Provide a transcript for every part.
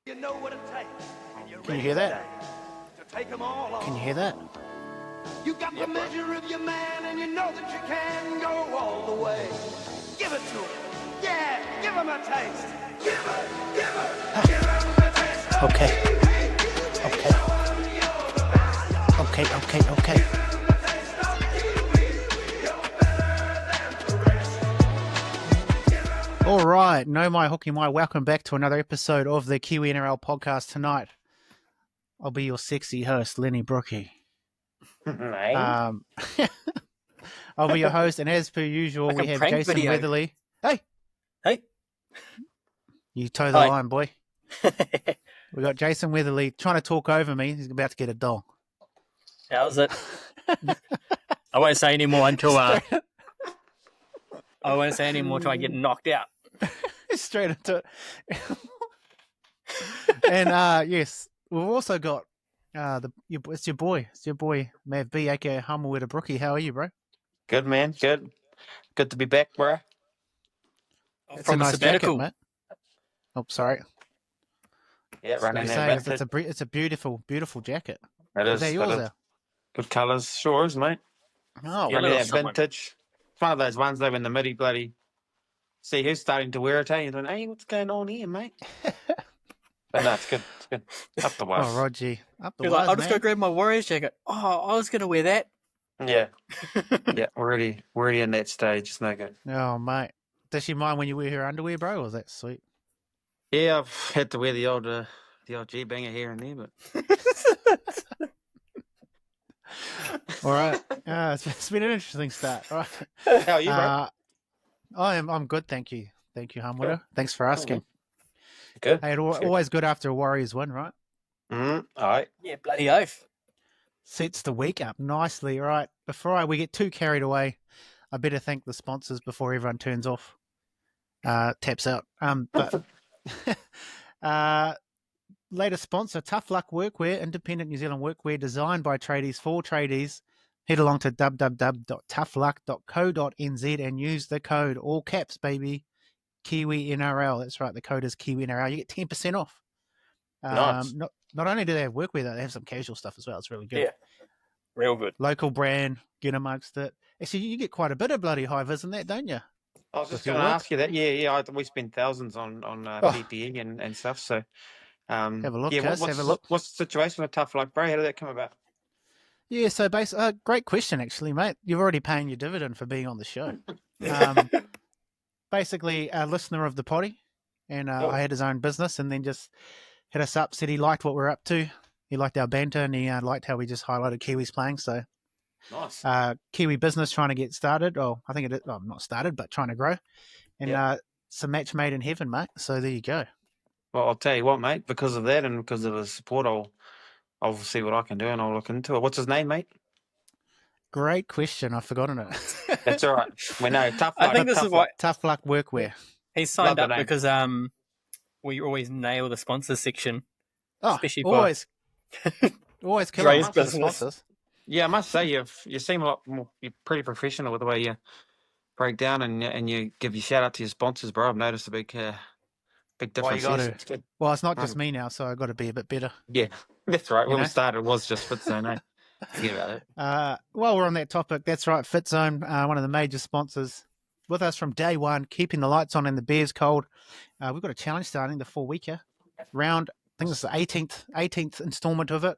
You know what it takes. Can you hear that? To take them all on. Can you hear that? You got the measure of your man, and you know that you can go all the way. Give it to him. Yeah, give him a taste. Give him a taste. Okay. Okay. All right, no my hooky my. Welcome back to another episode of the Kiwi NRL podcast. Tonight, I'll be your sexy host, Lennie Brookie. I'll be your host, and as per usual, Like we a have prank Jason video. Weatherly. Hey, you toe the Hi. line, boy. We got Jason Weatherly trying to talk over me. He's about to get a doll. How's it? I won't say any more until I won't say any more until I get knocked out. Straight into it. And yes, we've also got it's your boy Mav B, aka Hamuera Brookie. How are you, bro? Good, man. Good to be back, bro. It's From a a nice sabbatical. jacket, mate. Oh, sorry. Yeah, running You're that saying vintage. it's a beautiful jacket. It Is is. that yours? There? Good colours. Sure is, mate. Oh, Yeah, Running little that someone. vintage. It's one of those ones though when the midi bloody see who's starting to wear it, eh? You're going, hey, what's going on here, mate? But no, it's good. It's good. Up the wires. oh, Roger, up the He was like, wires, I'll just go man. grab my Warriors jacket. Oh, I was going to wear that. Yeah. Yeah, we're already in that stage. It's no good. Oh, mate, does she mind when you wear her underwear, bro? Or is that sweet? Yeah, I've had to wear the old G banger here and there, but All right, it's been an interesting start. All right. how are you, bro? I'm good, thank you, Hamuera. Thanks for asking. Good. Hey, always good after a Warriors win, right? All right. Yeah, bloody oath. Sets the week up nicely, right? Before we get too carried away, I better thank the sponsors before everyone turns off, taps out. But latest sponsor, Tough Luck Workwear, independent New Zealand workwear designed by tradies for tradies. Head along to www.toughluck.co.nz and use the code, all caps, baby, Kiwi NRL. That's right, the code is Kiwi NRL. You get 10% off. Nice. Not only do they have workwear, though, they have some casual stuff as well. It's really good. Yeah. Real good. Local brand, get amongst it. Actually, you get quite a bit of bloody high vis in that, don't you? I was just With your going to work? ask you that. Yeah. We spend thousands on PPE and stuff. So, Have a look, yeah. Cuz, have a look. What's the situation with Tough Luck, bro? How did that come about? Yeah, so great question, actually, mate. You're already paying your dividend for being on the show. Basically, a listener of the potty, and I had his own business, and then just hit us up, said he liked what we're up to. He liked our banter, and he liked how we just highlighted Kiwis playing. So, Nice. Kiwi business trying to get started. Oh, I think it is, well, not started, but trying to grow. And some match made in heaven, mate. So there you go. Well, I'll tell you what, mate. Because of that and because of the support, I'll see what I can do and I'll look into it. What's his name, mate? Great question. I've forgotten it. That's all right. We know Tough Luck. I think this is why Tough Luck Workwear. he signed Love up the name. because we always nail the sponsors section. Oh, Especially for always killing Dre's us with the business. sponsors. Yeah, I must say you seem a lot more. You're pretty professional with the way you break down and you give your shout out to your sponsors, bro. I've noticed a big difference. got Yes, to. it's good. Well, it's not just me now, so I've got to be a bit better. Yeah, that's right. You When know? we started, it was just Fitzone. Eh? Forget about it. While we're on that topic, that's right, Fitzone, one of the major sponsors, with us from day one, keeping the lights on and the beers cold. We've got a challenge starting, the 4-weeker round. I think it's the 18th installment of it.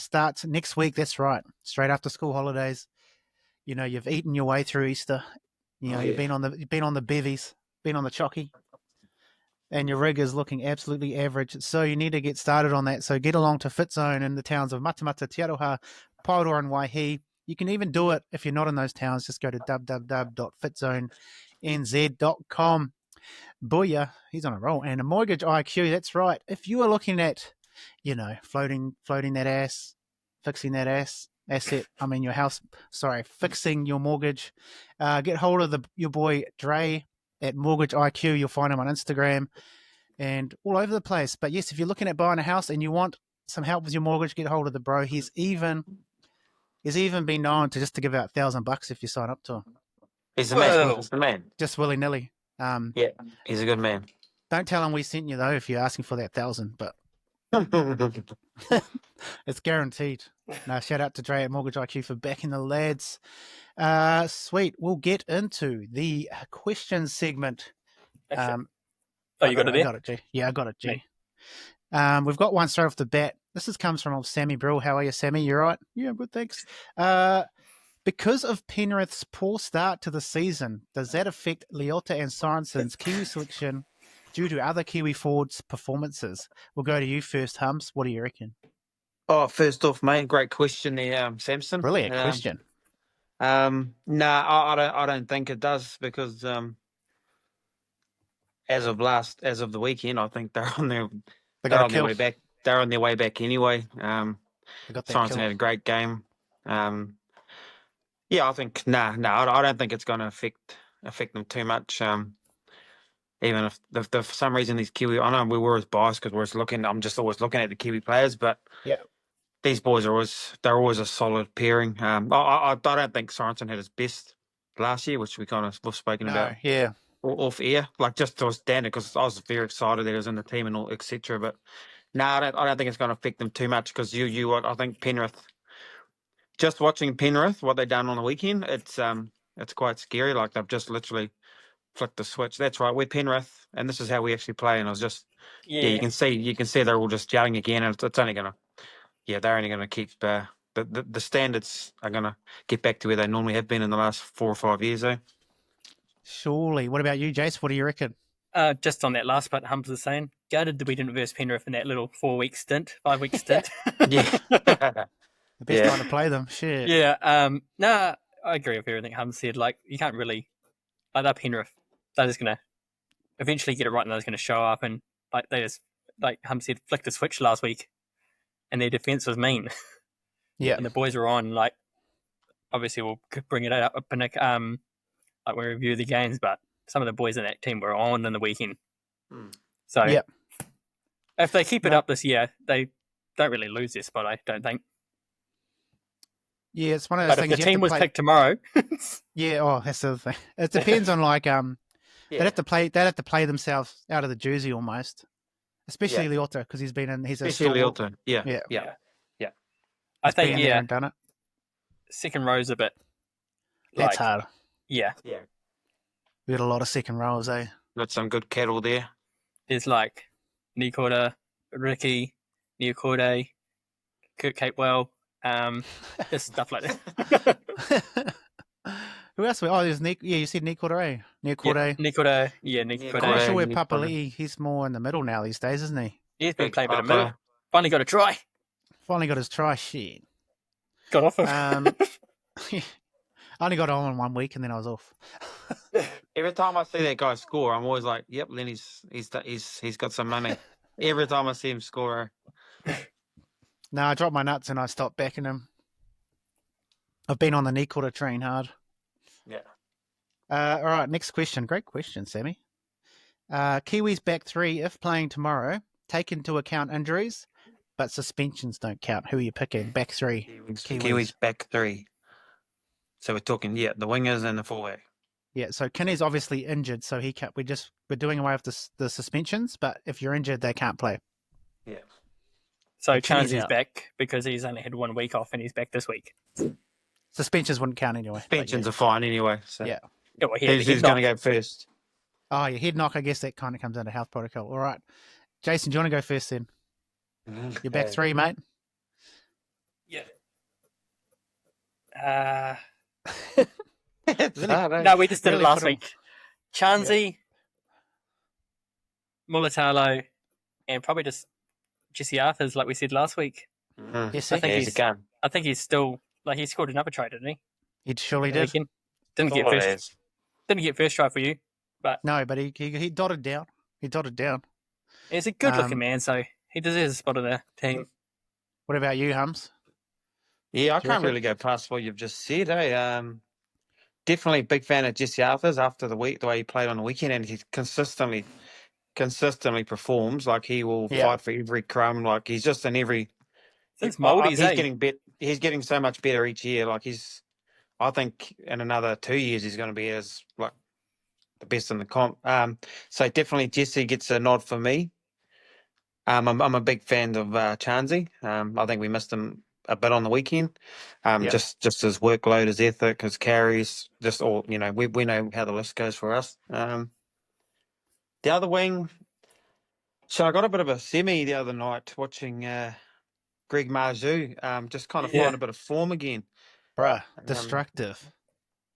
Starts next week. That's right, straight after school holidays. You know, you've eaten your way through Easter. You know, you've been on the bevies, been on the chocky, and your rig is looking absolutely average. So you need to get started on that. So get along to Fitzone in the towns of Matamata, Te Aroha, Paoroa and Waihi. You can even do it if you're not in those towns. Just go to www.fitzonenz.com. Booyah, he's on a roll. And a mortgage IQ, that's right. If you are looking at, you know, floating that ass, fixing that asset, your house, fixing your mortgage, get hold of your boy Dre at Mortgage IQ. You'll find him on Instagram and all over the place. But yes, if you're looking at buying a house and you want some help with your mortgage, get hold of the bro. He's even been known to give out $1,000 if you sign up to him, He's the man. Whoa. He's the man. just willy nilly. Yeah, he's a good man. Don't tell him we sent you though if you're asking for that 1,000, but it's guaranteed. No, shout out to Dre at Mortgage IQ for backing the lads. Sweet. We'll get into the questions segment. Actually, I you got it there? I got it, G. Yeah, I got it, G. We've got one straight off the bat. Comes from old Sammy Brill. How are you, Sammy? You right? Yeah, good, thanks. Because of Penrith's poor start to the season, does that affect Leota and Sorensen's Kiwi selection due to other Kiwi forwards' performances? We'll go to you first, Hums. What do you reckon? Oh, first off, mate, great question there, Samson. Brilliant question. No, I don't think it does because as of the weekend, I think they're on their way back. They're on their way back anyway. They got that Sorensen kill. had a great game. Yeah, I think I don't think it's going to affect them too much. Even if for some reason these Kiwi, I know we were as biased because I'm just always looking at the Kiwi players, but Yeah. these boys they're always a solid pairing. I don't think Sorensen had his best last year, which we've spoken about. Yeah. Off air, like just to standard, because I was very excited that he was in the team and all, etc. But no, I don't think it's going to affect them too much because I think Penrith. Just watching Penrith, what they've done on the weekend, it's quite scary. Like they've just literally flicked the switch. That's right, we're Penrith, and this is how we actually play. And it was just you can see they're all just gelling again, and it's only gonna they're only gonna keep the standards are gonna get back to where they normally have been in the last 4 or 5 years, though. Surely. What about you, Jace? What do you reckon? Just on that last part, Hums was saying, gutted that we didn't verse Penrith in that little 5-week stint. Yeah. The best time to play them. Shit. Yeah. No, I agree with everything Hums said. Like, you can't really, like, they're Penrith. They're just going to eventually get it right and they're just going to show up. And, like, they just, like Hums said, flicked the switch last week. And their defense was mean. Yeah. And the boys were on, like, obviously we'll bring it up in like when we review the games, but some of the boys in that team were on in the weekend. So if they keep it up this year, they don't really lose their spot, I don't think. Yeah, it's one of those But things. if the team was picked tomorrow, yeah, that's the other thing. It depends on like they'd have to play themselves out of the jersey almost, especially Leota because he's especially Leota. Yeah. I think been there and done it. Second row's a bit. That's hard. Yeah. We got a lot of second rows, eh? Got some good cattle there. There's like Nikota, Ricky, Neokorde, Kurt Capewell, just stuff like that. Who else? There's Nick. Yeah, you said Nikota, eh? Nikota. Nikota. I'm not sure where Papali'i. He's more in the middle now these days, isn't he? He's been playing a bit of middle. Finally got a try. Finally got his try. Shit. Got off him. I only got on 1 week and then I was off. Every time I see that guy score, I'm always like, "Yep, Lennie's he's got some money." Every time I see him score. No, I dropped my nuts and I stopped backing him. I've been on the knee quarter train hard. Yeah. All right, next question. Great question, Sammy. Kiwis back three if playing tomorrow. Take into account injuries, but suspensions don't count. Who are you picking? Back three. Kiwis back three. So we're talking, the wingers and the fullback. Yeah, so Kinney's obviously injured, so he can't. We're doing away with the suspensions, but if you're injured, they can't play. Yeah. So Chansley's back because he's only had 1 week off and he's back this week. Suspensions wouldn't count anyway. Suspensions are fine anyway. So yeah. Well, who's going to go first? Oh, your head knock. I guess that kind of comes under health protocol. All right, Jason, do you want to go first then? You're back three, mate. Yeah. Really? No, we just did Really it last week. Chansey, Mulatalo, and probably just Jesse Arthurs, like we said last week. Yes, I think he's still he scored another try, didn't he? He surely did. Didn't get first try for you, but no, but he dotted down. He's a good looking man, so he deserves a spot in the team. What about you, Hums? Yeah, I can't really go past what you've just said. Definitely a big fan of Jesse Arthurs after the way he played on the weekend, and he consistently performs. Like he will fight for every crumb. Like he's just in every. Since Mouldy's he's getting so much better each year. Like I think in another 2 years he's going to be as the best in the comp. So definitely Jesse gets a nod for me. I'm a big fan of Chansey. I think we missed him a bit on the weekend. Just his workload, his ethic, his carries, just all, we know how the list goes for us. The other wing, so I got a bit of a semi the other night watching Greg Marju, just kind of find a bit of form again. Bruh, destructive.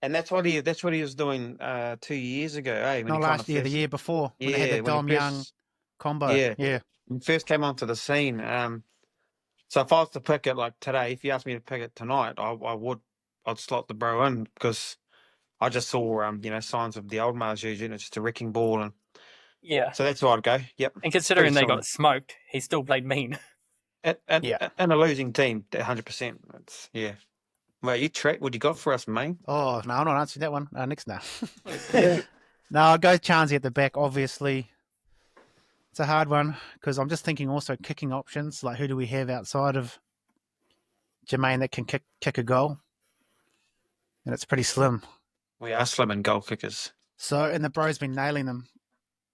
And that's what he was doing 2 years ago, when Not he last year, the year before, when they had the Dom Young combo. Yeah. Yeah. When he first came onto the scene. So if I was to pick it like today, if you asked me to pick it tonight, I'd slot the bro in because I just saw signs of the old Marju, just a wrecking ball, and so that's where I'd go. Yep. And considering they got smoked, he still played mean. And a losing team, 100%. That's Well, what you got for us, mate? Oh, no, I'm not answering that one. Next now. No, I'll go Chansey at the back, obviously. It's a hard one because I'm just thinking also kicking options. Like, who do we have outside of Jermaine that can kick a goal? And it's pretty slim. We are slim in goal kickers. So, and the bro's been nailing them.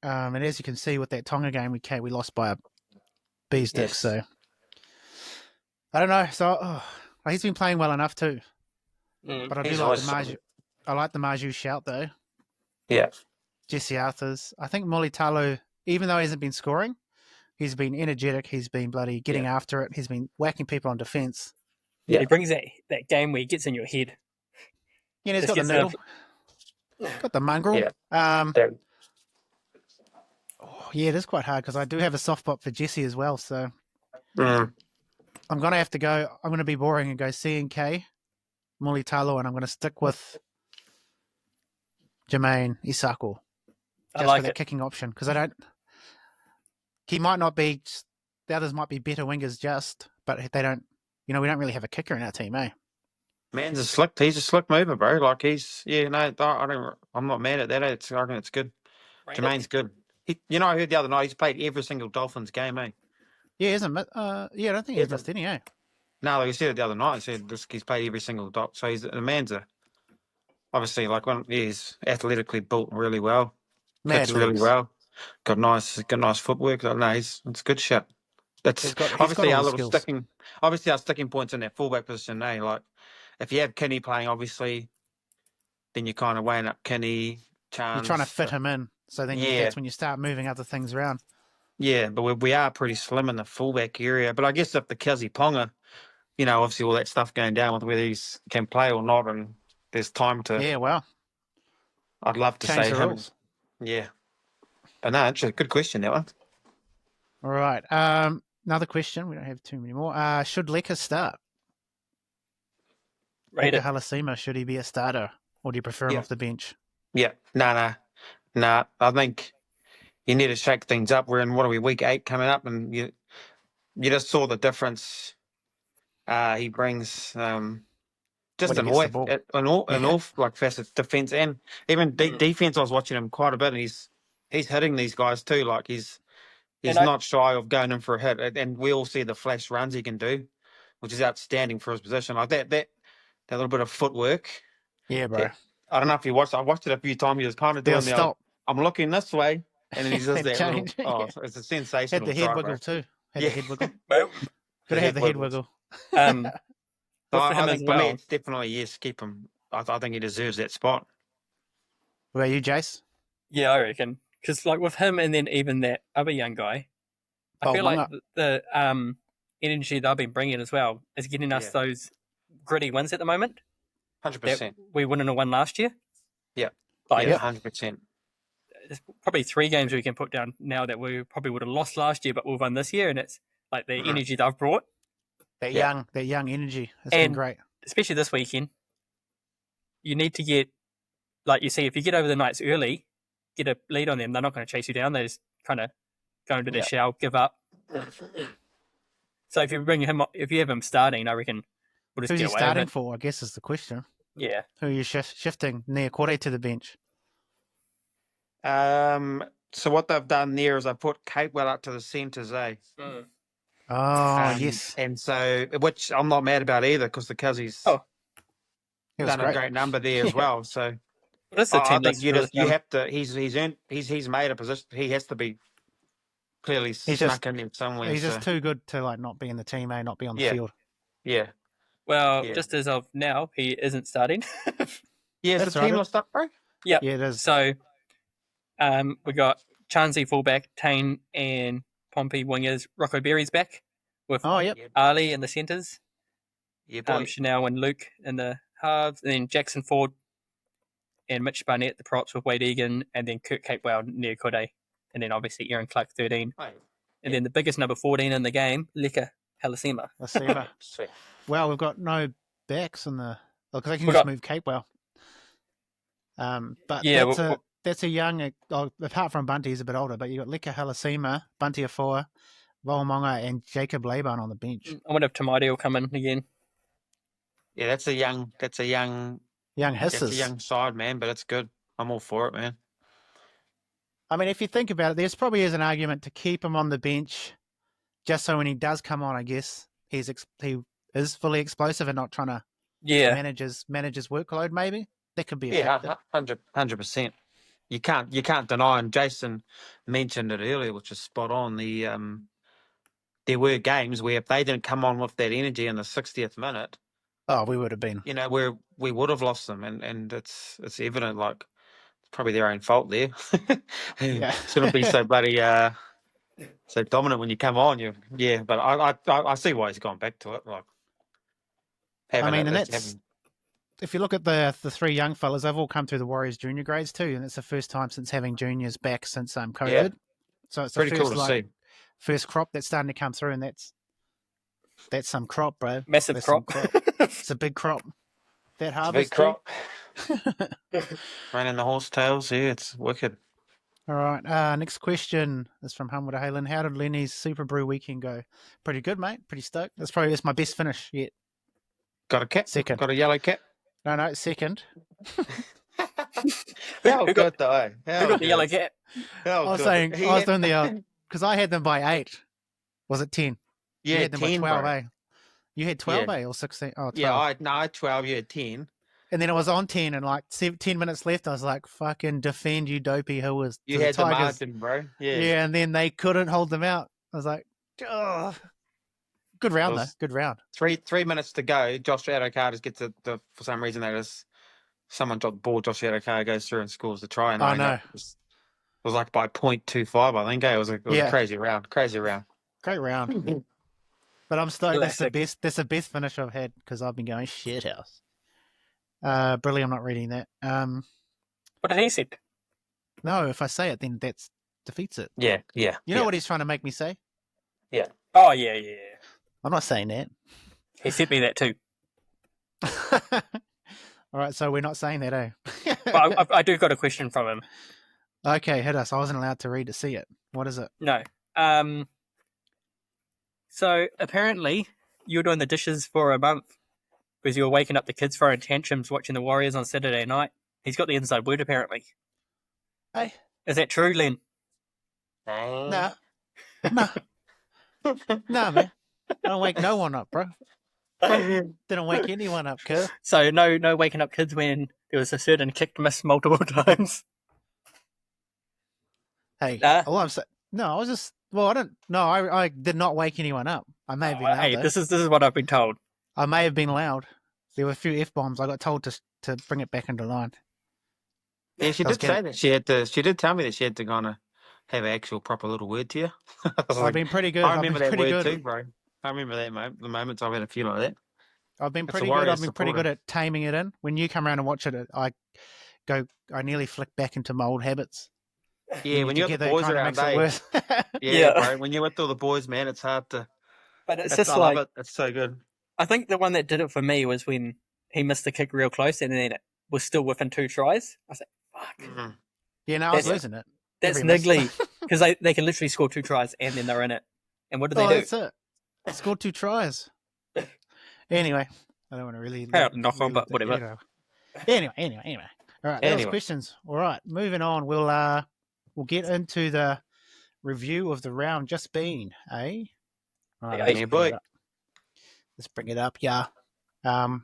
And as you can see with that Tonga game, we lost by a bee's dick. Yes. So, I don't know. So, he's been playing well enough too. But I do like the Marju. I like the Marju shout though. Yeah. Jesse Arthurs. I think Mulitalo, even though he hasn't been scoring, he's been energetic. He's been bloody getting after it. He's been whacking people on defence. Yeah. He brings that game where he gets in your head. Yeah, he's got the noodle. Got the mongrel. Yeah. It is quite hard because I do have a soft spot for Jesse as well. So Mm. I'm going to have to go. I'm going to be boring and go C&K, Mulitalo, and I'm going to stick with Jermaine Isako. Just for that kicking option because he might not be. The others might be better wingers, but they don't. We don't really have a kicker in our team, eh? He's a slick mover, bro. Like I'm not mad at that. I reckon it's good. Jermaine's good. I heard the other night he's played every single Dolphins game, eh? Yeah, isn't it? I don't think he's missed any, eh? No, like he said it the other night. He said he's played every single doc. So the man's obviously he's athletically built really well. Kicks really well. Got nice footwork. No, it's good shit. That's obviously our little sticking. Obviously, our sticking points in that fullback position. Like if you have Kinney playing, obviously, then you're kind of weighing up Kinney. Chance. You're trying to fit him in, so then that's when you start moving other things around. Yeah, but we are pretty slim in the fullback area. But I guess if the Kizzy Ponga, obviously all that stuff going down with whether he can play or not, and there's time to. Yeah, well, I'd love to change say the him. rules. Yeah, but no, it's a good question, that one. All right. Another question. We don't have too many more. Should Leka start? Leka Halasima, should he be a starter, or do you prefer him off the bench? Yeah, no. I think you need to shake things up. We're in week 8 coming up, and you just saw the difference. He brings just an off like facet defense and even defense. I was watching him quite a bit, and he's hitting these guys too. Like he's not shy of going in for a hit, and we all see the flash runs he can do, which is outstanding for his position. Like that little bit of footwork. Yeah, bro. I don't know if you watched. I watched it a few times. He was kind of doing the. I'm looking this way, and then he does that change. little. It's a sensational. Had the head wiggle too. The head wiggle. Gotta have the head wiggle. So I think for me, it's definitely keep him. I think he deserves that spot. What about you, Jace? Yeah, I reckon because with him and then even that other young guy, I feel like the energy they've been bringing as well is getting us those gritty wins at the moment. 100%. We wouldn't have won last year. Yeah. 100%. There's probably 3 games we can put down now that we probably would have lost last year, but we've won this year, and it's like the energy they've brought. That young energy has been great. Especially this weekend, you need to get, like you see, if you get over the Knights early, get a lead on them, they're not going to chase you down. They just kind of go into their shell, give up. So if you have him starting, I reckon we'll just Who's get he away starting with it. for? I guess is the question. Yeah. Who are you shifting Niakore to the bench? So what they've done there is I put Capewell up to the centres, eh? Mm. Oh, yes. And so, which I'm not mad about either, because the Cuzzies done a great number there as well. So What's the I team think list for this you one? have to. He's made a position. He has to be clearly He's just snuck in there somewhere. he's So just too good to like not be in the team, not be on the yeah, field. yeah, Well, yeah. just as of now, he isn't starting. Yeah, is That's the right. team not stuck, bro? Yep. Yeah, it is. So we got Chansey fullback, Tane and Pompey wingers, Rocco Berry's back with Oh, yep. Yeah, Ali in the centres, yeah, boy. Chanel and Luke in the halves, and then Jackson Ford and Mitch Barnett, the props with Wade Egan, and then Kurt Capewell near Kode, and then obviously Aaron Clark 13. Hey, And then the biggest number 14 in the game, Leka Halasima. Let's see. sweet. Well, we've got no backs in the because they can We just got- move Capewell. But Yeah, that's a young. Apart from Bunty, he's a bit older. But you got Leka Halasima, Bunty Afoa, Volmonga, and Jacob Laban on the bench. I wonder if Tamaiti will come in again. Yeah, that's a young Young that's a hisses. young side, man. But it's good. I'm all for it, man. I mean, if you think about it, there's probably is an argument to keep him on the bench, just so when he does come on, I guess he is fully explosive and not trying to Yeah. manage his workload. Maybe that could be a Yeah, factor. 100%. You can't deny, and Jason mentioned it earlier, which is spot on. There were games where if they didn't come on with that energy in the 60th minute, Oh, we would have been. you know, we would have lost them, and it's evident, like it's probably their own fault there. Yeah. Shouldn't be so bloody so dominant when you come on. But I see why he's gone back to it. Like, if you look at the three young fellas, they've all come through the Warriors junior grades too, and it's the first time since having juniors back since COVID. Yeah. So it's pretty the cool first, to see. first crop that's starting to come through, and that's some crop, bro. Massive That's some crop. It's a big crop. That It's a harvest. big crop. Running the horsetails, yeah, it's wicked. All right. Next question is from Hamuera Halen. How did Lennie's Super Brew weekend go? Pretty good, mate. Pretty stoked. That's my best finish yet. Got a cap? Second. Got a yellow cap? No, second. How Who good though? Who got the yellow cap? I was doing the because I had them by 8. Was it 10? Yeah, You had them by 10, 12, bro. eh? You had 12, eh, or 16? Oh, 12. Yeah, I had 12, you had 10. And then it was on 10, and like 10 minutes left. I was like, "Fucking defend, you dopey whores!" You to had the Tigers. margin, bro. Yeah, and then they couldn't hold them out. I was like, "Ugh." Good round though. Good round. 3 minutes to go. Josh Adokar just gets the for some reason someone dropped the ball. Josh Adokar goes through and scores the try. And I know. It was like by 0.25, I think. It was a crazy round. Crazy round. Great round. But I'm stoked. Classic. That's the best finish I've had because I've been going shit house. Brilliant. I'm not reading that. What did he say? No, if I say it, then that defeats it. Yeah. You know what he's trying to make me say? Oh, yeah. I'm not saying that. He sent me that too. All right, so we're not saying that, eh? But I do got a question from him. Okay, hit us. I wasn't allowed to read to see it. What is it? No. So apparently you were doing the dishes for a month because you were waking up the kids throwing tantrums watching the Warriors on Saturday night. He's got the inside word apparently. Hey. Is that true, Len? No. No, man. I don't wake no one up, bro. Didn't wake anyone up, cuz. So no waking up kids when there was a certain kick miss multiple times. Hey, Nah. all I'm saying. No, I was just. Well, I don't. No, I did not wake anyone up. I may have been loud. Hey, though. this is what I've been told. I may have been loud. There were a few f-bombs. I got told to bring it back into line. Yeah, she did say that. She did tell me that she had to kind of have an actual proper little word to you. I've been pretty good. I remember that pretty word good. too, bro. I remember that the moments I've had a few like that. I've been That's pretty a good. Warriors I've been pretty good at taming it in. When you come around and watch it, I nearly flick back into my old habits. Yeah, when you're with the boys around, Yeah. bro. When you're with all the boys, man, it's hard to. But it's I just love like it. It's so good. I think the one that did it for me was when he missed the kick real close and then it was still within 2 tries. I was like, fuck. Mhm. Yeah, no, I was That's- losing it. That's Every miss. niggly. Because they can literally score 2 tries and then they're in it. And what do they do? That's it. I scored 2 tries. Anyway, I don't want to really knock on, but whatever. You know. Anyway. All right, that was questions. All right, moving on. We'll get into the review of the round just been, eh? All right, Yeah, let's yeah, bring it boy. up. Let's bring it up. Yeah. We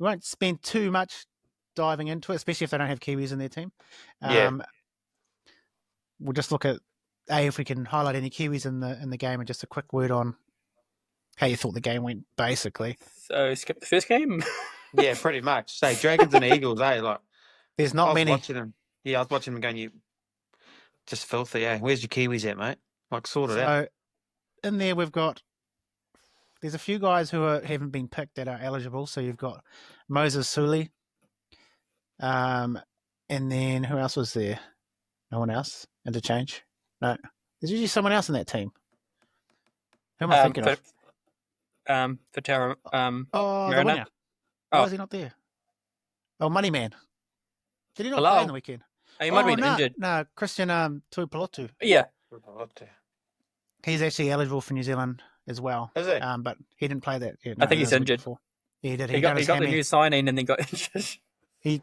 won't spend too much diving into it, especially if they don't have Kiwis in their team. Yeah. We'll just look at if we can highlight any Kiwis in the game, and just a quick word on how you thought the game went, basically. So skip the first game. Yeah, pretty much. Say Dragons and Eagles, like There's I not was many. watching them. Yeah, I was watching them going, you just filthy, eh? Where's your Kiwis at, mate? Like, sort it out. So in there there's a few guys who haven't been picked that are eligible. So you've got Moses Sully. And then who else was there? No one else? Interchange? No. There's usually someone else in that team. Who am I thinking of? For Tara. The Mariner. winner. Why Oh. is he not there? Oh, Moneyman. Did he not Hello? play on the weekend? He might have been injured. No, Christian Tuipulotu. Yeah. He's actually eligible for New Zealand as well. Is he? But he didn't play that. Yeah, I think he's that was the week injured. before. Yeah, he did. He got his the hammy. new signing and then got injured. He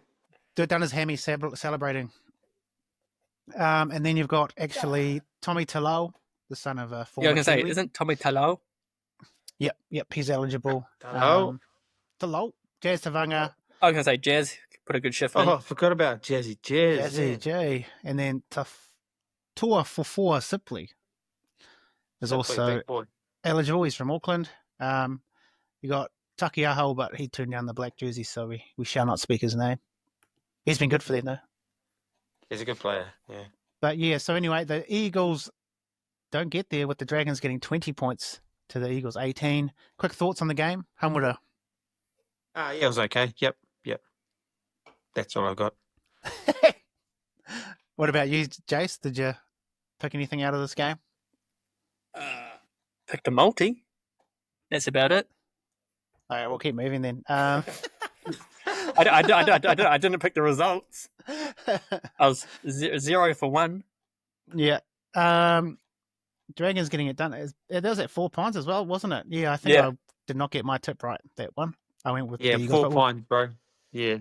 done his hammy celebrating. And then you've got actually Tommy Talau, the son of a former Yeah, I was going to say, Kiwi. isn't Tommy Talau? Yep, he's eligible. Talau? Talau. Jazz Tavanga. I was going to say, Jazz put a good shift in. Oh, I forgot about Jazzy Jazz. Jazzy J. And then Tua Fufua Sipley is also Big boy. eligible. He's from Auckland. You got Takiaho, but he turned down the black jersey, so we shall not speak his name. He's been good for them, though. He's a good player, yeah. But yeah, so anyway, the Eagles don't get there with the Dragons getting 20 points to the Eagles 18. Quick thoughts on the game? Hamuera. Yeah, it was okay. Yep. That's all I got. What about you, Jace? Did you pick anything out of this game? Picked a multi. That's about it. All right, we'll keep moving then. I didn't pick the results. I was 0 for 1. Yeah. Dragons getting it done. It was at 4 points as well, wasn't it? Yeah, I think Yeah. I did not get my tip right, that one. I went with Yeah, the Eagles. 4 points, bro. Yeah.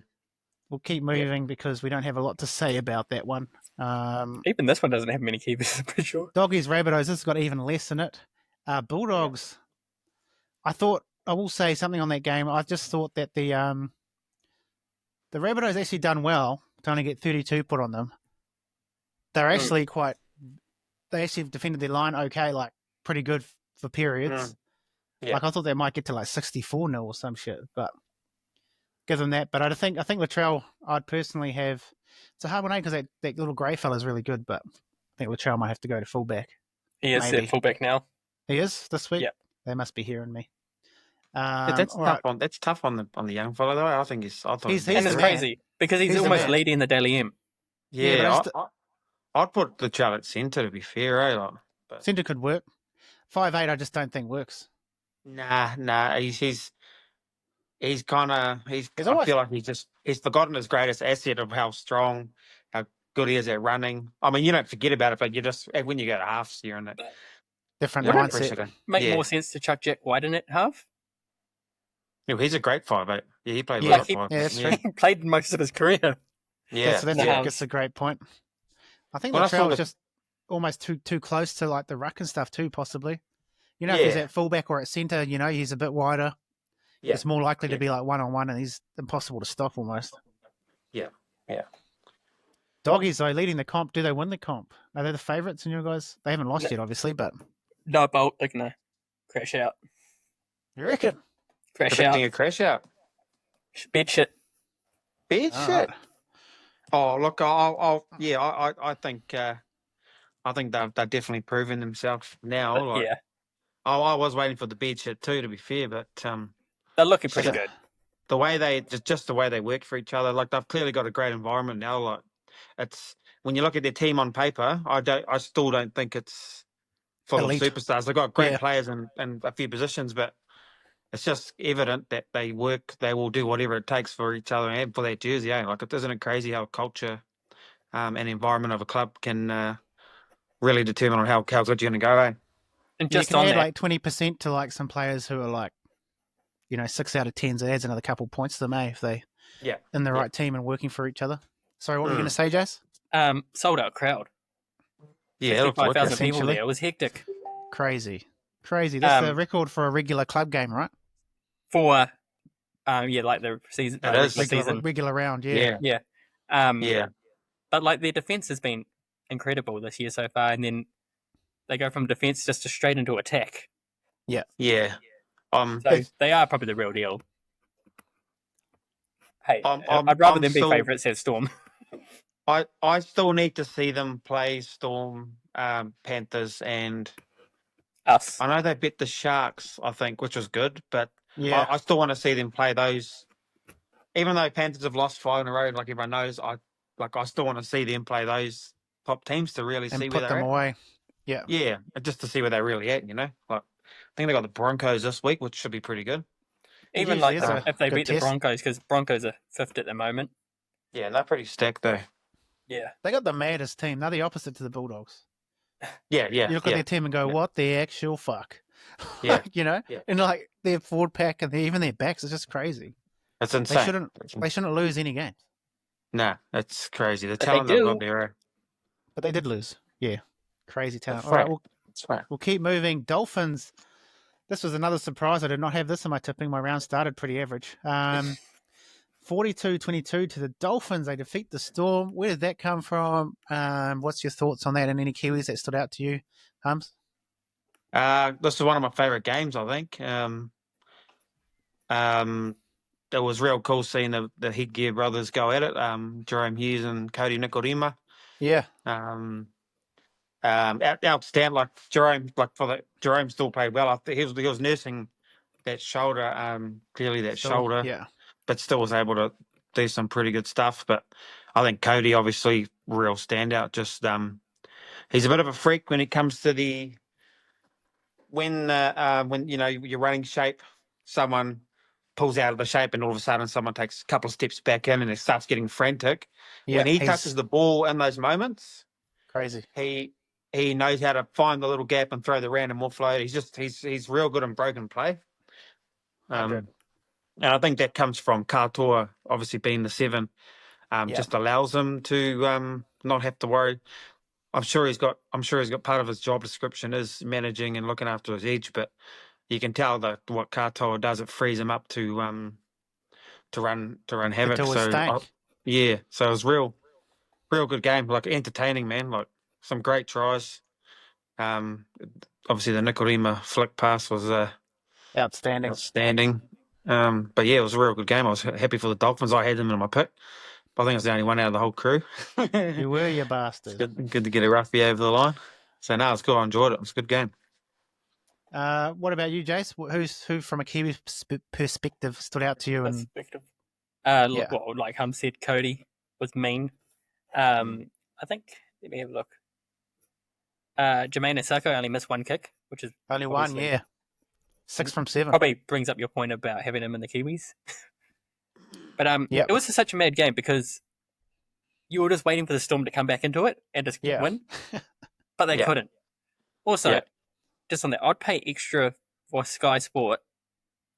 We'll keep moving because we don't have a lot to say about that one. Even this one doesn't have many keepers, I'm pretty sure. Doggies, Rabbitohs, this has got even less in it. Bulldogs, I will say something on that game. I just thought that the Rabbitohs actually done well to only get 32 put on them. They're actually they actually defended their line okay, like pretty good for periods. Yeah. Like I thought they might get to like 64-0 or some shit, but give them that. But I think Latrell, I'd personally have. It's a hard one because that little grey fella's really good, but I think Latrell might have to go to fullback. He is Maybe. at fullback now. He is this week. Yep. They must be hearing me. That's all tough right. that's tough on the young fellow though. I think He's And the it's man. crazy because he's He's the almost man. leading the Daily M. Yeah, but I'd put the child at centre to be fair, eh? Like, but Centre could work. 5'8", I just don't think works. nah. He's kind of I almost- feel like he's forgotten his greatest asset of how strong, how good he is at running. I mean, you don't forget about it, but you just when you go to halves here and that. Different Yeah, mindset. Make more sense to chuck Jack White in at half. Yeah, he's a great 5'8". Yeah, he played Yeah, well at he- 5'8". yeah, that's yeah. true. He played most of his career. Yeah, That's a great point. I think When I saw Latrell was the- just almost too close to like the ruck and stuff too, possibly. If Yeah. he's at fullback or at centre, he's a bit wider. Yeah. It's more likely to Yeah. be like one-on-one, and he's impossible to stop almost. Yeah. Doggies, though, leading the comp. Do they win the comp? Are they the favourites in your guys? They haven't lost No. yet, obviously, but No bolt, they're gonna crash out. you reckon? Crash Predicting out. a crash out. Bed shit. Bad All shit. right. Oh, look, I think they've definitely proven themselves now. Like, Yeah. I was waiting for the bad shit too, to be fair, but They're looking pretty So- good. the way they just the way they work for each other, like they've clearly got a great environment now. Like it's when you look at their team on paper, I still don't think it's full Elite. of superstars. They've got great Yeah. players in a few positions, but it's just evident that they will do whatever it takes for each other and for that jersey. Like isn't it crazy how culture and environment of a club can really determine on how good you're going to go, eh? And Yeah, you just can on add that, like 20% to like some players who are like, 6 out of 10s. It adds another couple points to them, if they Yeah. in the Yeah. right team and working for each other. Sorry, what were you going to say, Jace? sold out crowd. Yeah, it looks like 55,000 it. people essentially. there. It was hectic. Crazy. That's the Um, record for a regular club game, right? For Yeah, like the season, It is. regular season. Regular round, yeah. Yeah. Yeah. But like their defense has been incredible this year so far, and then they go from defense just to straight into attack. Yeah. So they are probably the real deal. Hey, I'm I'd rather them be still- favourites than Storm. I still need to see them play Storm, Panthers, and Us. I know they beat the Sharks, I think, which was good, but Yeah. I still want to see them play those. Even though Panthers have lost 5 in a row, like everyone knows, I still want to see them play those top teams to really And see where put they're them at. away. Yeah. Yeah, just to see where they're really at, you know. Like, I think they got the Broncos this week, which should be pretty good. Even usually like is a if they good beat the test. Broncos, because Broncos are 5th at the moment. Yeah, they're pretty stacked though. Yeah. They got the maddest team. They're the opposite to the Bulldogs. Yeah. You look at their team and go, what the actual fuck? Yeah. You know? Yeah. And like their forward pack and even their backs is just crazy. It's insane. They shouldn't lose any games. Nah, it's crazy. The But talent they they've do. got there. But they did lose. Yeah. Crazy talent. That's All right, right. That's right. we'll keep moving. Dolphins. This was another surprise. I did not have this in my tipping. My round started pretty average. 42-22 to the Dolphins. They defeat the Storm. Where did that come from? What's your thoughts on that? And any Kiwis that stood out to you, Hums? This is one of my favorite games, I think. It was real cool seeing the Headgear brothers go at it. Jerome Hughes and Cody Nikorima. Yeah. Outstanding. Like Jerome still played well. I think he was nursing that shoulder. Clearly that shoulder. Yeah. But still was able to do some pretty good stuff. But I think Cody, obviously, real standout. Just he's a bit of a freak when it comes to when you're running shape, someone pulls out of the shape and all of a sudden someone takes a couple of steps back in and it starts getting frantic. Yeah, When he he's touches the ball in those moments, crazy. he knows how to find the little gap and throw the random offload. He's real good in broken play. And I think that comes from Katoa, obviously being the 7, just allows him to not have to worry. I'm sure he's got part of his job description is managing and looking after his edge, but you can tell that what Katoa does, it frees him up to run havoc. do his thing. So it was real good game, like entertaining, man. Like some great tries. Obviously the Nikorima flick pass was outstanding. But yeah, it was a real good game. I was happy for the Dolphins. I had them in my pick. But I think I was the only one out of the whole crew. You were, you bastard. Good to get a roughie over the line. So no, it's good. I enjoyed it. It was a good game. What about you, Jace? Who from a Kiwi perspective stood out to you? Perspective. Well, like Hum said, Cody was mean. I think, let me have a look. Jermaine Asako only missed 1 kick, which is Only one, obviously- yeah. 6 from 7. Probably brings up your point about having him in the Kiwis. But Yep. it was such a mad game because you were just waiting for the Storm to come back into it and just win, but they couldn't. Also, just on the I'd pay extra for Sky Sport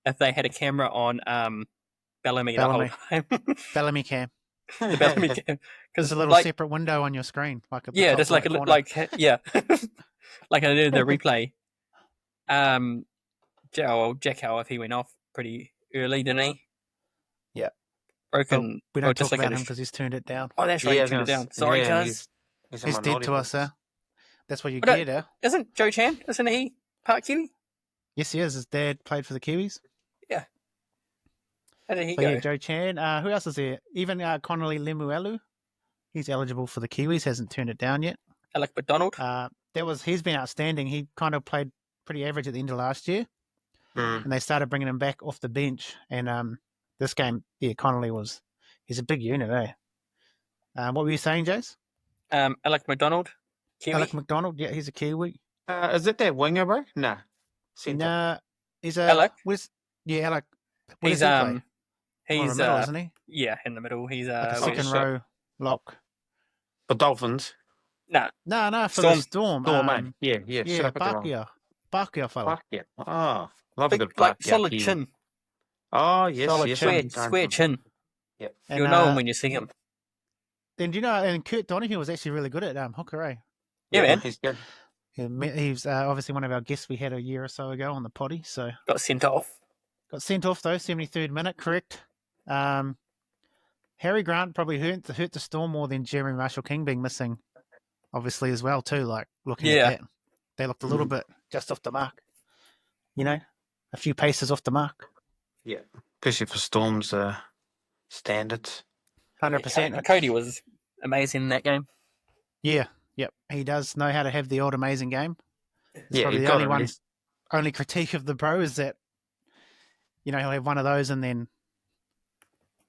if they had a camera on Bellamy the whole time. Bellamy cam. The Bellamy cam. There's Because a little separate window on your screen, like at the top just right like corner. like like I did the replay. Jack Howarth, he went off pretty early, didn't he? Yeah. Broken. We don't just talk like about him because he's turned it down. Oh, that's right. Yeah, he turned it down. Sorry, cuz. He's dead to us, That's what you But, get, eh? Isn't Joe Chan? Isn't he part Kiwi? Yes, he is. His dad played for the Kiwis. Yeah. How did he So go? yeah, Joe Chan. Who else is there? Even Connolly Lemuelu. He's eligible for the Kiwis. Hasn't turned it down yet. Alec McDonald. He's been outstanding. He kind of played pretty average at the end of last year, and they started bringing him back off the bench. And this game, Connolly he's a big unit, eh? What were you saying, Jace? Alec McDonald. Kiwi. Alec McDonald. Yeah, he's a Kiwi. Is it that winger, bro? Nah. Centre. Nah, he's Alec? Alec. Where He's does he play? he's in the middle, isn't he? Yeah, in the middle. He's Like a where's- second row lock. For Dolphins. Nah, No, for Storm. the Storm. Storm, mate. Yeah. Yeah, Shut up, Bakia fella. Fuck yeah. Oh, love a big, good like Bakia solid Kiwi. chin, Oh, yes, Solid yes. chin. square chin. Yep. And, You'll know him when you see him. Then do you know? And Kurt Donahue was actually really good at hooker, eh? Yeah, man. He's good. He's obviously one of our guests we had a year or so ago on the potty. So Got sent off. Got sent off though, 73rd minute, correct. Harry Grant probably hurt the Storm more than Jeremy Marshall King being missing, obviously, as well, too. Like, looking at that, they looked a little bit just off the mark. You know, a few paces off the mark. Yeah, especially for Storm's standards. 100%. Cody was amazing in that game. Yeah, yep. He does know how to have the old amazing game. It's Yeah, probably he the only critique of the bro is that, he'll have one of those and then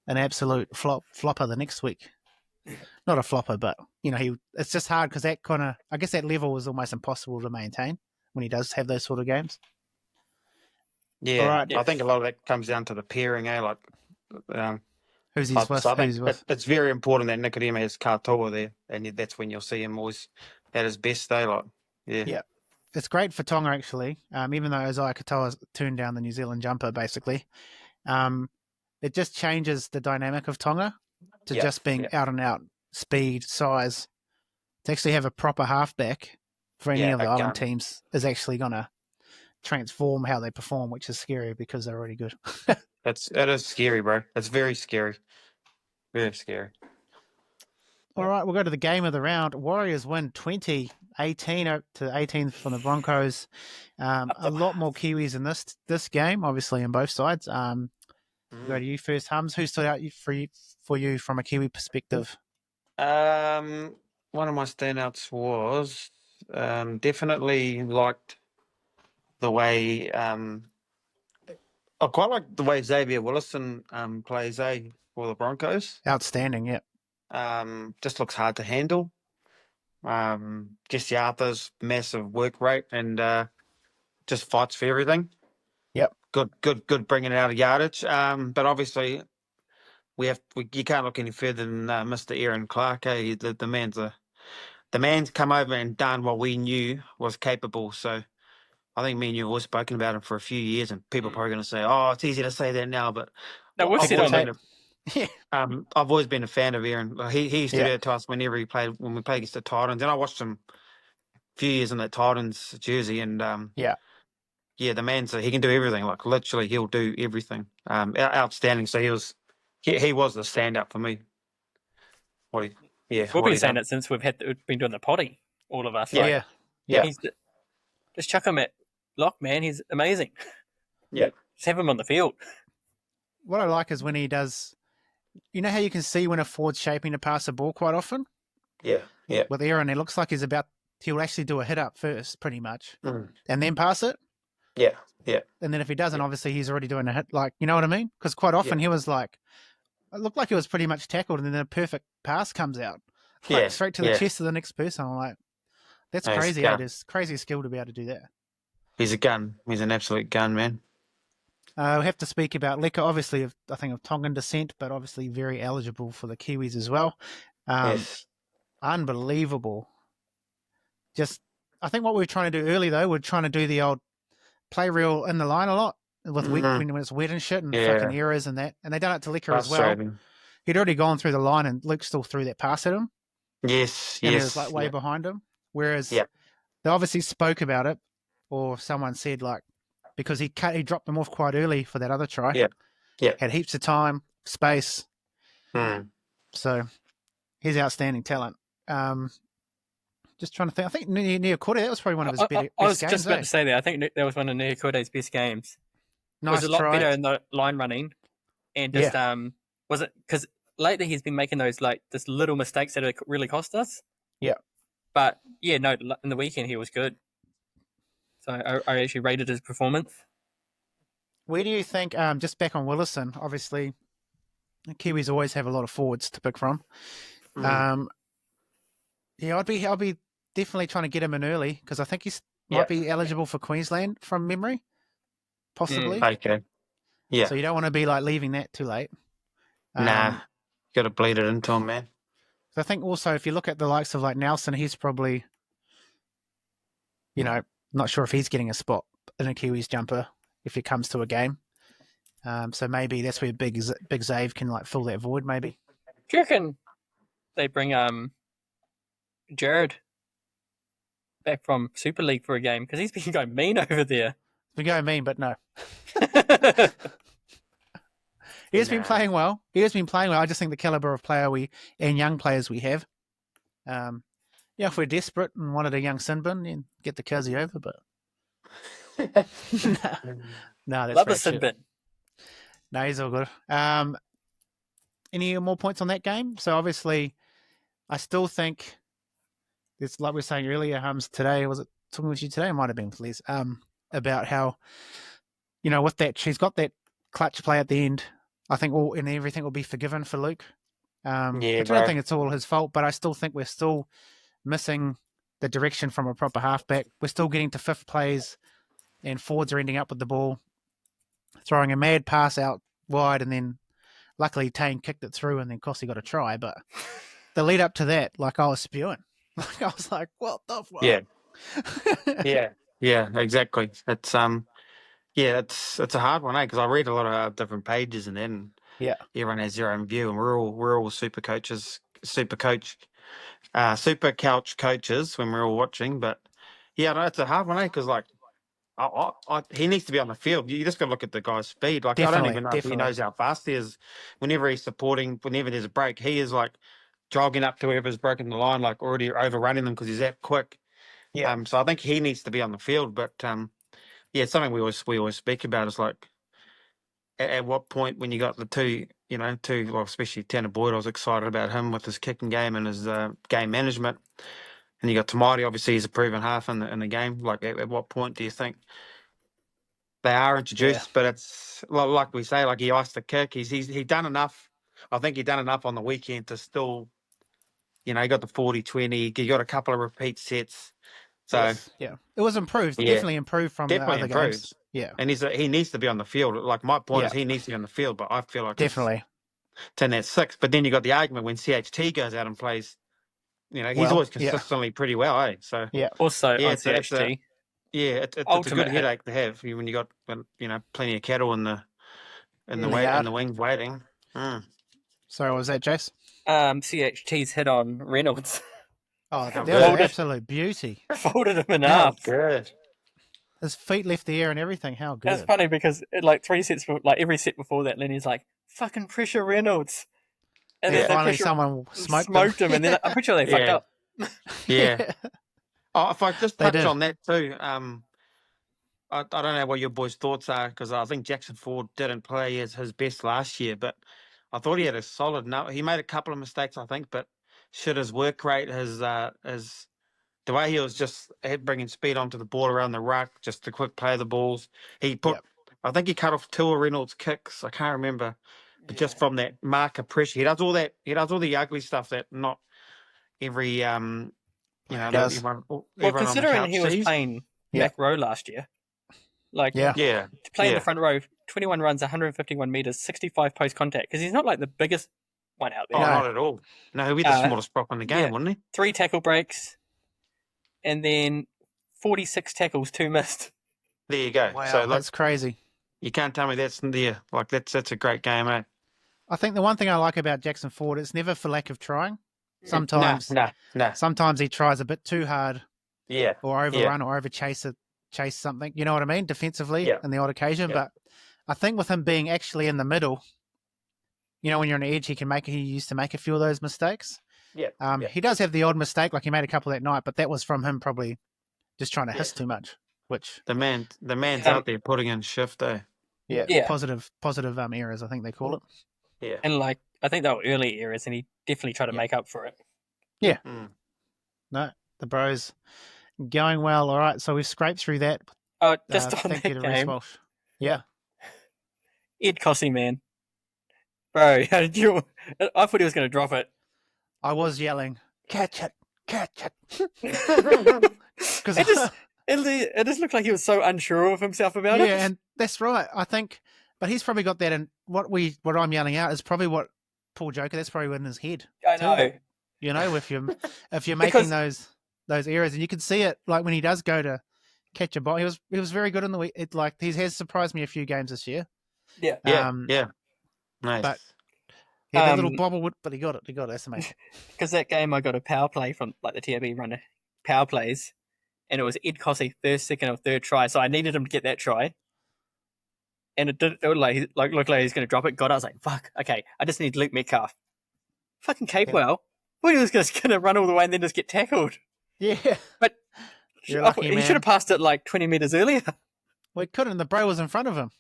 an absolute flopper the next week. Not a flopper, but it's just hard because that kind of, I guess that level is almost impossible to maintain when he does have those sort of games. Yeah, right. I think a lot of that comes down to the pairing, Like, who's he's with? So I think it's very important that Nikodima has Katoa there, and that's when you'll see him always at his best day. Like, yeah. It's great for Tonga actually. Even though Isaiah Katoa turned down the New Zealand jumper, basically, it just changes the dynamic of Tonga to just being out and out speed, size. To actually have a proper halfback for any of the island teams is actually going to transform how they perform, which is scary because they're already good. It is scary, bro. It's very scary. Very scary. All right, we'll go to the game of the round. Warriors win 20-18 to 18 from the Broncos. A lot more Kiwis in this game, obviously, on both sides. We'll go to you first, Hums. Who stood out for you from a Kiwi perspective? One of my standouts was definitely liked the way I quite like the way Xavier Willison plays for the Broncos. Outstanding, yeah. Just looks hard to handle. Jesse Arthur's massive work rate and just fights for everything. Yep. Good bringing it out of yardage. But obviously you can't look any further than Mr. Aaron Clark. The man's come over and done what we knew was capable. So I think me and you have always spoken about him for a few years, and people are probably going to say, "Oh, it's easy to say that now," but no, we'll sit on it. I've always been a fan of Aaron. He used to do it to us when we played against the Titans, and I watched him a few years in that Titans jersey, and the man's he can do everything. Like literally, he'll do everything. Outstanding. So he was the standout for me. We've been saying it since we've been doing the potty, all of us. Yeah. Just chuck him at lock, man. He's amazing. Yeah. Just have him on the field. What I like is when he does. You know how you can see when a forward's shaping to pass a ball quite often? Yeah. With Aaron, it looks like he'll actually do a hit up first, pretty much, and then pass it. Yeah. And then if he doesn't, obviously he's already doing a hit. Like, you know what I mean? Because quite often he was like, it looked like he was pretty much tackled, and then a perfect pass comes out, straight to the chest of the next person. I'm like, that's crazy. It is crazy skill to be able to do that. He's a gun. He's an absolute gun, man. We have to speak about Leka, obviously, I think of Tongan descent, but obviously very eligible for the Kiwis as well. Yes. Unbelievable. I think what we were trying to do early, though, we're trying to do the old play real in the line a lot with when it's wet and shit and fucking errors and that. And they done it to Leka as well. He'd already gone through the line and Luke still threw that pass at him. Yes. And he was like way behind him. Whereas they obviously spoke about it, or someone said like, because he dropped them off quite early for that other try. Yeah. Had heaps of time, space. So he's outstanding talent. Just trying to think. I think Niokore, that was probably one of his best games. I was just about to say that. I think that was one of Niokore's best games. Nice it was a lot try. better in the line running. And just, was it, because lately he's been making those like just little mistakes that really cost us. Yeah. But in the weekend he was good. So I actually rated his performance. Where do you think, just back on Willison, obviously, the Kiwis always have a lot of forwards to pick from. I'll be definitely trying to get him in early because I think he might be eligible for Queensland from memory, possibly. Okay. Yeah. So you don't want to be like leaving that too late. Nah, got to bleed it into him, man. So I think also if you look at the likes of like Nelson, he's probably, not sure if he's getting a spot in a Kiwis jumper if it comes to a game. So maybe that's where Big Zave can like fill that void. Maybe. Do you reckon they bring Jared back from Super League for a game because he's been going mean over there? We go mean, but no. He has been playing well. I just think the caliber of player and young players we have. If we're desperate and wanted a young Sinbin, then get the Cuzzy over, but no, that's Love a right. Shit. Sinbin. No, he's all good. Any more points on that game? So obviously, I still think it's like we were saying earlier. Today was it talking with you today? It might have been, please. About how with that she's got that clutch play at the end. I think everything will be forgiven for Luke. I don't think it's all his fault, but I still think we're still missing the direction from a proper halfback. We're still getting to fifth plays, and forwards are ending up with the ball, throwing a mad pass out wide, and then luckily Tane kicked it through, and then Kossi got a try. But the lead up to that, like I was spewing. Like I was like, what the fuck? Yeah, exactly. It's it's a hard one, because I read a lot of different pages, and then everyone has their own view, and we're all super couch coaches when we're all watching. But no, it's a hard one, because like he needs to be on the field. You just got to look at the guy's speed. Like I don't even know if he knows how fast he is. Whenever there's a break, he is like jogging up to whoever's broken the line, like already overrunning them because he's that quick. So I think he needs to be on the field. But it's something we always speak about is like at what point when you got the two, well, especially Tanner Boyd, I was excited about him with his kicking game and his game management. And you got Tamati, obviously he's a proven half in the game. Like at what point do you think they are introduced? But it's like we say, like he iced the kick. He done enough. I think he done enough on the weekend to still, he got the 40-20. He got a couple of repeat sets. So it was improved. Definitely improved from the other games. Yeah, and he needs to be on the field. Like my point is he needs to be on the field, but I feel like definitely 10 at 6. But then you got the argument when CHT goes out and plays. He's always consistently pretty well, eh? So also on CHT. It's a good headache to have when you got plenty of cattle in the wings waiting. Sorry, what was that, Jace? CHT's hit on Reynolds. Oh, that was an absolute beauty. Folded him in half. Good. His feet left the air and everything. How good. That's funny because like 3 sets, every set before that, Lennie's like, fucking pressure Reynolds. And then finally someone smoked him, and then I'm pretty sure they fucked up. Yeah. If I just touch on that too, I don't know what your boys' thoughts are, because I think Jackson Ford didn't play as his best last year, but I thought he had a solid number. He made a couple of mistakes, I think, but his work rate, his the way he was just bringing speed onto the ball around the ruck, just the quick play of the balls. He put, I think he cut off 2 of Reynolds' kicks. I can't remember, but just from that marker pressure, he does all that. He does all the ugly stuff that not every does. Everyone considering he was playing back row last year, like to play in the front row, 21 runs, 151 meters, 65 post contact, because he's not like the biggest one out there. Oh, not at all. No, he'll be the smallest prop in the game, wouldn't he? 3 tackle breaks, and then 46 tackles, 2 missed. There you go. Wow, so that's crazy. You can't tell me that's a great game, eh? I think the one thing I like about Jackson Ford, it's never for lack of trying. Sometimes, sometimes he tries a bit too hard, or overrun or chase something. You know what I mean? Defensively, in the odd occasion. But I think with him being actually in the middle, when you're on the edge, he used to make a few of those mistakes. He does have the odd mistake, like he made a couple that night, but that was from him probably just trying to hiss too much. Which the man's out there putting in shift, eh? Positive errors, I think they call it. Yeah, and like I think they were early errors, and he definitely tried to make up for it. Yeah. No, the bros going well. All right, so we've scraped through that. Oh, just on that game. Yeah. Ed Kossi, man. Bro, how did you... I thought he was going to drop it. I was yelling, catch it, catch it. Because it just looked like he was so unsure of himself about it. Yeah, and that's right. I think, but he's probably got that in what I'm yelling out is probably what Paul Joker. That's probably in his head. I know. If you're making those errors, and you can see it like when he does go to catch a ball. He was very good in the week. He has surprised me a few games this year. Yeah. Nice. But that little bobble, but he got it. That's amazing. Because that game, I got a power play from like the TAB runner power plays. and it was Ed Cossey first, second, or third try. So I needed him to get that try, and it did. It looked like he's going to drop it. God, I was like, fuck. Okay, I just need Luke Metcalf. Fucking Capewell. Well, he was just going to run all the way and then just get tackled. Yeah. But You're lucky, he man. should have passed it like 20 meters earlier. Well, he couldn't. The bro was in front of him.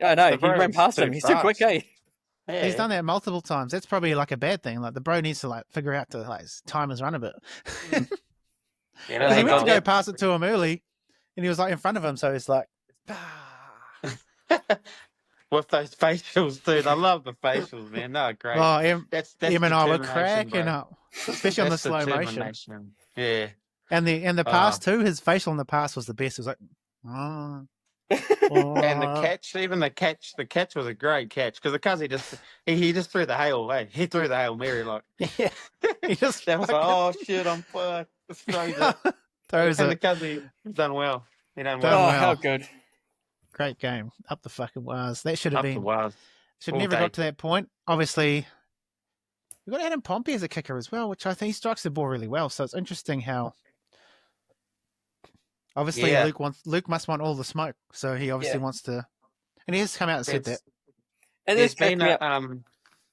I know. The He bro ran was past too him. He's too quick, fast. eh? Yeah. He's done that multiple times. That's probably like a bad thing. Like the bro needs to like figure out to like time his run a bit. Yeah, no, Because he they went to got go that. pass it to him early, and he was like in front of him, so he's like, With those facials, dude. I love the facials, man. No, great. "Oh, That's Em and I were determination, cracking bro. up, especially on the That's slow motion." determination. Yeah. And the pass too, his facial in the pass was the best. It was like, oh, And the catch was a great catch because he just threw the hail away. He threw the Hail Mary like yeah, he just that was like, oh shit, I'm fucked. Just throws it. throws And the it. Cuzzy done well. He done Done well. Oh, well. how good. Great game, up the fucking wires. That should have Up the been. wires. Should all never day. got to that point. Obviously, we've got Adam Pompey as a kicker as well, which I think he strikes the ball really well. So it's interesting how. Obviously, Yeah. Luke must want all the smoke, so he obviously wants to, and he has come out and said that. And There's this cracked been me a, up.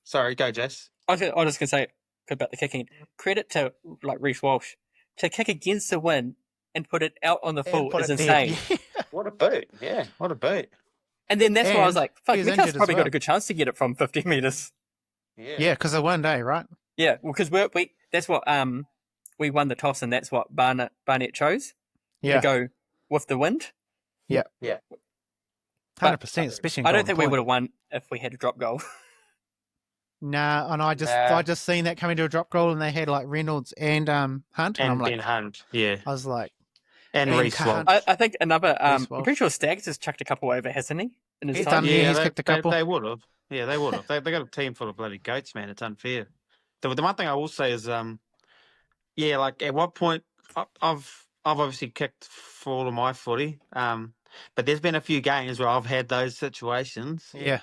sorry, go Jess. I was just going to say about the kicking. Credit to like Reece Walsh to kick against the wind and put it out on the full put is it there. insane. What a boot. Yeah, what a boot. And then that's why I was And like, "Fuck, he's Metcalf's injured as probably got well. a good chance to get it from 50 meters." Yeah, because of one day, right? Yeah, well, because we that's what we won the toss, and that's what Barnett chose Yeah, to go with the wind. Yeah. 100%. Especially. In I don't Golden think we Point. would have won if we had a drop goal. Nah, and I just seen that coming to a drop goal, and they had like Reynolds and Hunt, and I'm And like, Ben Hunt. Yeah. I was like, And And Reece Hunt. Walsh. I think another. I'm Walsh. pretty sure Staggs has chucked a couple over, hasn't he? In his He's time? done. Yeah, he's kicked a couple. They would have. Yeah, they would have. They got a team full of bloody goats, man. It's unfair. The one thing I will say is, yeah, like at what point I've obviously kicked for all of my footy, but there's been a few games where I've had those situations Yeah,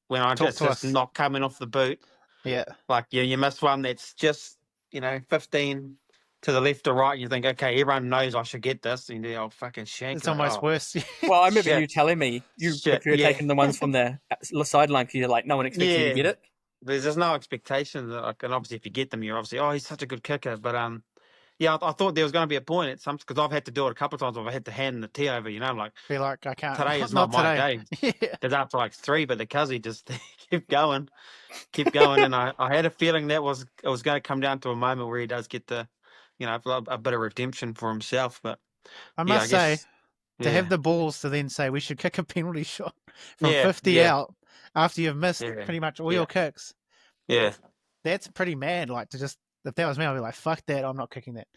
when I Talk just to us. not coming off the boot. yeah. Like you miss one that's just 15 to the left or right, and you think, okay, everyone knows I should get this, and I'll fucking shank. It's like, almost oh, worse. Well, I remember Shit. you telling me you Shit, prefer yeah. taking the ones from the sideline because you're like, no one expects you to Yeah. get it. There's no expectation that, and obviously if you get them, you're obviously, oh, he's such a good kicker. But yeah, I thought there was going to be a point at some because I've had to do it a couple of times. I've had to hand the tee over, like Be like, I can't. today is not my day. Yeah. There's after like 3, but the Cuzzy just keep going, and I had a feeling it was going to come down to a moment where he does get the, a bit of redemption for himself. But I yeah, must say, guess, to yeah. have the balls to then say we should kick a penalty shot from Yeah, 50 yeah. out after you've missed Yeah, pretty much all yeah. your kicks. Yeah. That's pretty mad. Like to just, if that was me, I'd be like, fuck that. I'm not kicking that.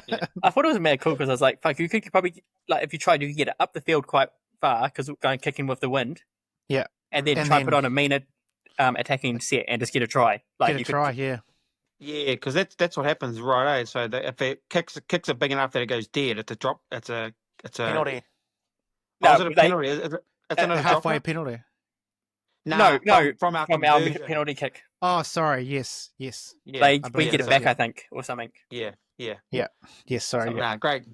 Yeah. I thought it was mad cool because I was like, fuck, you could probably, like, if you tried, you could get it up the field quite far because we're going kicking with the wind. Yeah. And then And try then- put on a meaner attacking set and just get a try. Like Get a you try, could, yeah. Yeah, because that's what happens, right? Eh? So if it kicks are big enough that it goes dead, it's a drop. It's a Penalty. Oh, No, is it a they- penalty? It's A not a halfway drop. penalty. No, from our from our conversion. penalty kick. Oh, sorry. Yes. Yes. Yeah, We believe get it so, back, yeah. I think, or something. yeah. Yes, sorry. So, Yeah. nah, great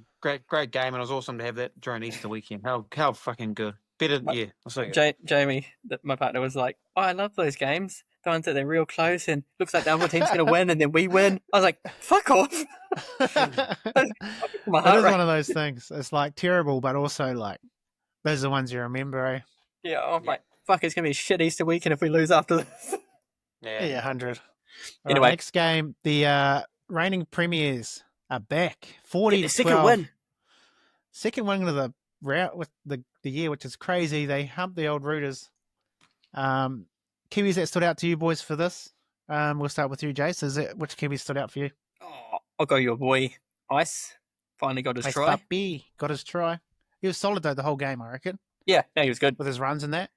game, and it was awesome to have that during Easter weekend. How fucking good. Better, But- yeah. I'll say it. Jamie, my partner, was like, "Oh, I love those games. The ones that they're real close and looks like the other team's going to win, and then we win." I was like, "Fuck off!" My It heart is rate. one of those things. It's like terrible, but also like those are the ones you remember, eh? Yeah, I'm like, "Fuck, it's going to be a shit Easter weekend if we lose after this." Yeah, 100. All Anyway. right, next game, the reigning premiers are back. 40 Get to the second 12. win. Second win of the route with the year, which is crazy. They humped the old Rooters. Kiwis that stood out to you boys for this? We'll start with you, Jace. Which Kiwi stood out for you? Oh, I'll go your boy, Ice. Finally got his Ice try. Puppy got his try. He was solid though the whole game, I reckon, Yeah, no, he was good. with his runs and that.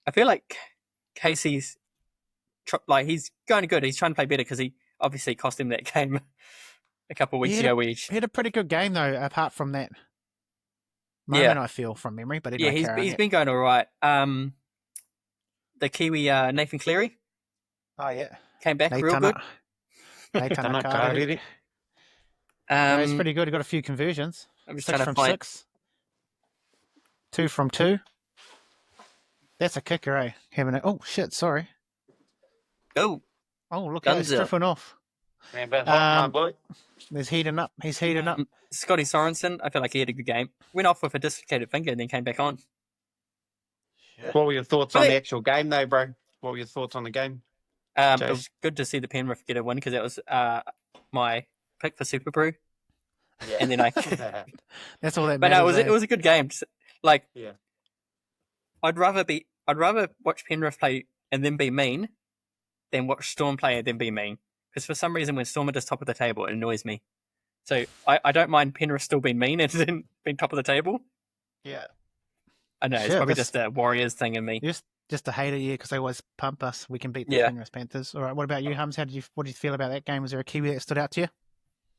I feel like Casey's he's going good. He's trying to play better because he obviously cost him that game a couple of weeks ago. He had a pretty good game though, apart from that Yeah. moment, I feel, from memory. But anyway, Yeah, carry on, he's been going all right. The Kiwi Nathan Cleary Oh yeah, came back real good. Nathan Tanaka, Akari. really? Yeah, he's pretty good. He got a few conversions. I'm just 6 trying to from find. 6. 2 from 2. That's a kicker, eh? Oh, shit, sorry. Oh, Oh, look at he's Dunzo. stripping off. Man, but hot, my boy. He's heating up. He's heating up. Scotty Sorensen, I feel like he had a good game. Went off with a dislocated finger and then came back on. What were your thoughts But on they- the actual game, though, bro? What were your thoughts on the game? It Jace? was good to see the Penrith get a win because that was my pick for Super Brew. Yeah. And then I. That's all that But matters. no, it was a good game. Like, Yeah. I'd rather watch Penrith play and then be mean than watch Storm play and then be mean. Because for some reason, when Storm are just top of the table, it annoys me. So I don't mind Penrith still being mean and then being top of the table. Yeah. I know, it's Shit, probably this- just a Warriors thing in me. Just a hater, yeah, because they always pump us. We can beat the Yeah. Penrith Panthers. All right, what about you, Hums? What did you feel about that game? Was there a Kiwi that stood out to you?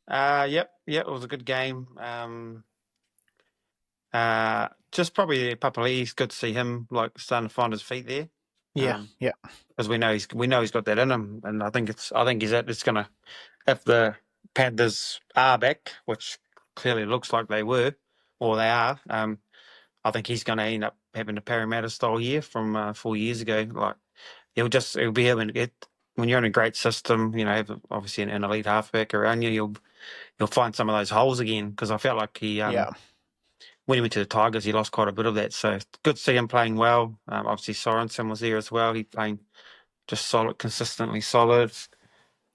Yep, it was a good game. Just probably Papali's good to see him like starting to find his feet there. Yeah, yeah. Because we know he's got that in him, and I think it's gonna, if the Panthers are back, which clearly looks like they were or they are. I think he's going to end up having a Parramatta style year from 4 years ago. Like he'll be able to get, when you're in a great system, have obviously an elite halfback around you, you'll find some of those holes again. Because I felt like he Yeah. when he went to the Tigers, he lost quite a bit of that. So it's good to see him playing well. Obviously Sorensen was there as well. He playing just solid, consistently solid.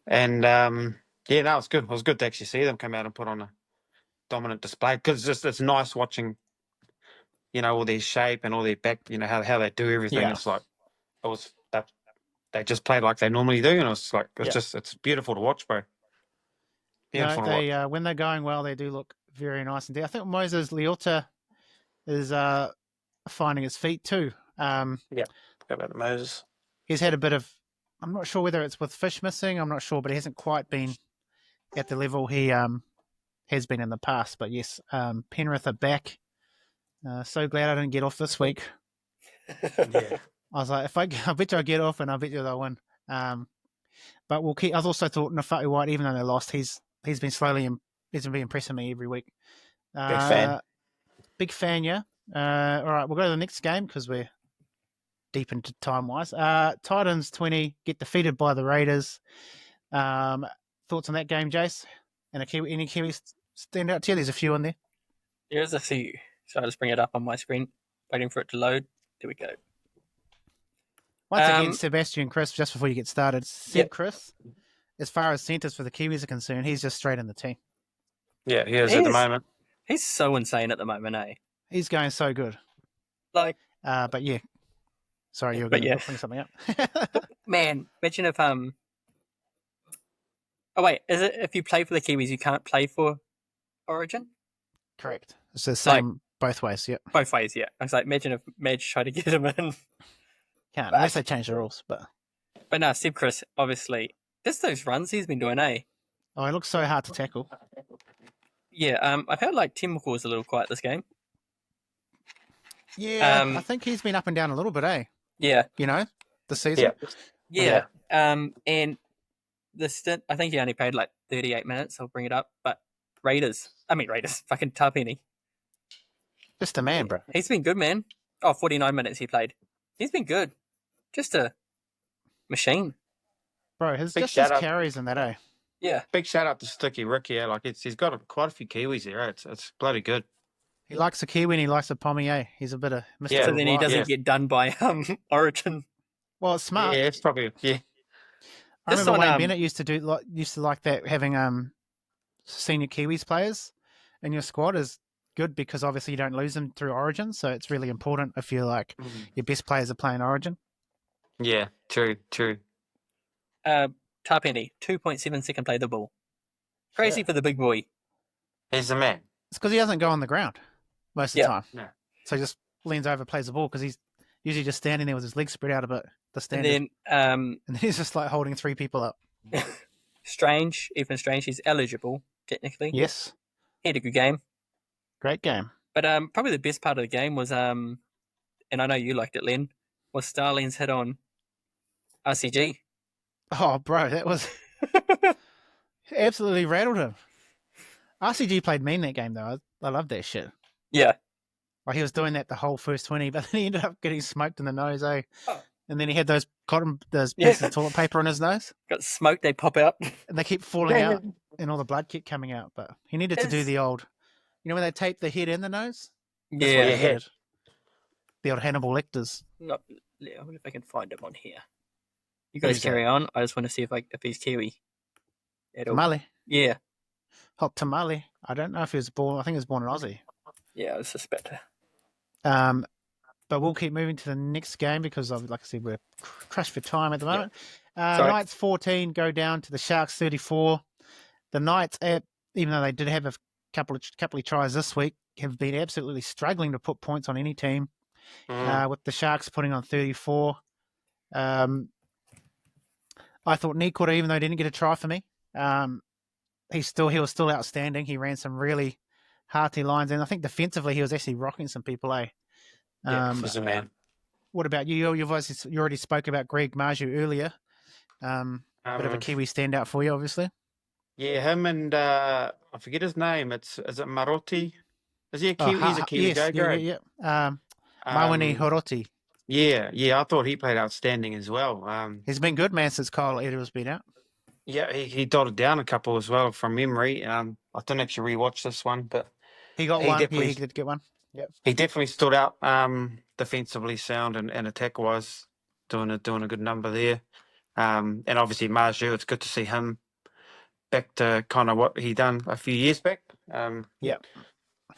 And yeah, no, it's good. It was good to actually see them come out and put on a dominant display because it's nice watching, all their shape and all their back, how they do everything. Yeah. It's like they just play like they normally do, and it's like it's beautiful to watch, bro. Beautiful to watch. They when they're going well, they do look very nice indeed. I think Moses Leota is finding his feet too. Forgot about the Moses. He's had a bit of, I'm not sure whether it's with fish missing, I'm not sure, but he hasn't quite been at the level he has been in the past. But yes, Penrith are back. So glad I didn't get off this week. Yeah. I was like, I bet you I'll get off and I bet you they'll win. But we'll keep. I've also thought Nafatu White, even though they lost, he's been impressing me every week. Big fan. Big fan, yeah. All right, we'll go to the next game because we're deep into time-wise. Titans 20 get defeated by the Raiders. Thoughts on that game, Jace? And any Kiwis stand out to you? There's a few in there. There's a few. So I'll just bring it up on my screen, waiting for it to load. There we go. Once again, Sebastian Chris, just before you get started. Yep. Chris, as far as centres for the Kiwis are concerned, he's just straight in the team. Yeah, he is at the moment. He's so insane at the moment, eh? He's going so good. Like, but yeah. Sorry, you were But going yeah. to bring something up. man, imagine if Oh wait, is it if you play for the Kiwis, you can't play for Origin? Correct. It's the same both ways, yep. Both ways, yeah. I was like, imagine if Madge tried to get him in. Can't, unless they change the rules. But no, Seb Chris, obviously, just those runs he's been doing, eh? oh, he looks so hard to tackle. Yeah, I've heard like Tim McCall was a little quiet this game. Yeah, I think he's been up and down a little bit, eh? Yeah. This season. Yeah. And the stint, I think he only played like 38 minutes. I'll bring it up. But Raiders, fucking Tarpenny. Just a man, bro. He's been good, man. 49 minutes he played. He's been good. Just a machine. Bro, his Big just shout his out. carries in that, eh? Yeah. Big shout out to Sticky Rick here. Like he's got quite a few Kiwis here. It's bloody good. He likes a Kiwi and he likes a Pommy, eh? He's a bit of Mr. Yeah. So then he Light. doesn't get done by Origin. Well, it's smart. Yeah, it's probably I Just remember on, Wayne Bennett used to like that, having senior Kiwis players in your squad is good because obviously you don't lose them through Origin, so it's really important if you're like your best players are playing Origin. Yeah, true. Tarpenny, 2.7 second play the ball. Crazy for the big boy. He's the man. It's because he doesn't go on the ground most of the time. Yeah. So he just leans over, plays the ball because he's usually just standing there with his legs spread out a bit. The And standard. then And then he's just like holding three people up. Strange, he's eligible, technically. Yes. He had a good game. Great game. But probably the best part of the game was, and I know you liked it, Len, was Starling's hit on RCG. Oh, bro, that was absolutely rattled him. RCG played mean that game though. I love that shit. Yeah. Like he was doing that the whole first 20, but then he ended up getting smoked in the nose, eh? Oh. And then he had those pieces of toilet paper on his nose, Got smoked, they pop out. and they keep falling out, and all the blood kept coming out. But he needed to do the old, when they tape the head and the nose. That's what he needed. The old Hannibal Lecters. I wonder if I can find him on here. You guys carry on. I just want to see if he's Kiwi. Tamale. Yeah. Hot tamale. I don't know if he was born. I think he was born in Aussie. Yeah, I suspect. But we'll keep moving to the next game because, like I said, we're crushed for time at the moment. Knights 14 go down to the Sharks 34. The Knights, even though they did have a couple of tries this week, have been absolutely struggling to put points on any team. With the Sharks putting on 34. I thought Nikora, even though he didn't get a try for me, he was still outstanding. He ran some really hearty lines, and I think defensively he was actually rocking some people. He's a man. What about you? You already spoke about Greg Marju earlier. Bit of a Kiwi standout for you, obviously. Yeah, him and I forget his name. Is it Marotti? Is he a Kiwi? He's a Kiwi guy, Greg. Yeah. Mawini Horoti. Yeah. I thought he played outstanding as well. He's been good, man, since Kyle Edwards been out. Yeah, he dotted down a couple as well from memory. I didn't actually rewatch this one, but he got one. He did get one. Yep. He definitely stood out. Defensively sound and attack wise, doing a good number there. And obviously Marju, it's good to see him back to kind of what he done a few years back. Got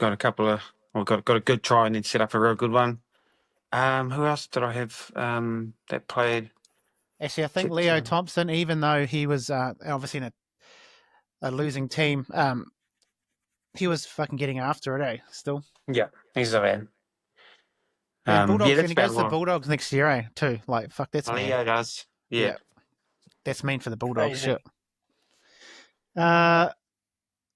a couple of got a good try and then set up a real good one. Who else did I have that played? Actually, I think Leo Thompson, even though he was obviously in a losing team, he was fucking getting after it, still. Yeah, he's a man. Bulldogs, and he goes to the Bulldogs next year, too. Like, fuck, that's mean. Leo does. Yeah. That's mean for the Bulldogs, shit. And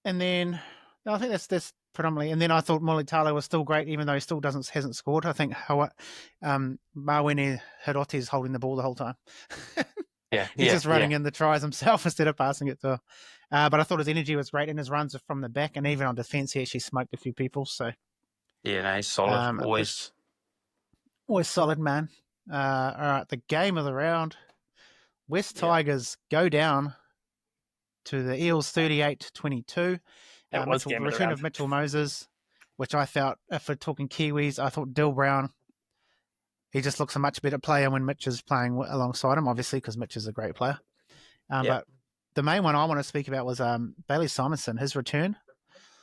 then, I think that's predominantly. And then I thought Mulitalo was still great, even though he still hasn't scored. I think Mawene Hiroti is holding the ball the whole time. He's just running in the tries himself instead of passing it to her. But I thought his energy was great, and his runs from the back, and even on defence, he actually smoked a few people. So he's solid. Always solid, man. All right, the game of the round. West Tigers go down to the Eels 38-22. The return of Mitchell Moses, which I felt, if we're talking Kiwis, I thought Dill Brown, he just looks a much better player when Mitch is playing alongside him, obviously, because Mitch is a great player. But the main one I want to speak about was Bailey Simonson, his return.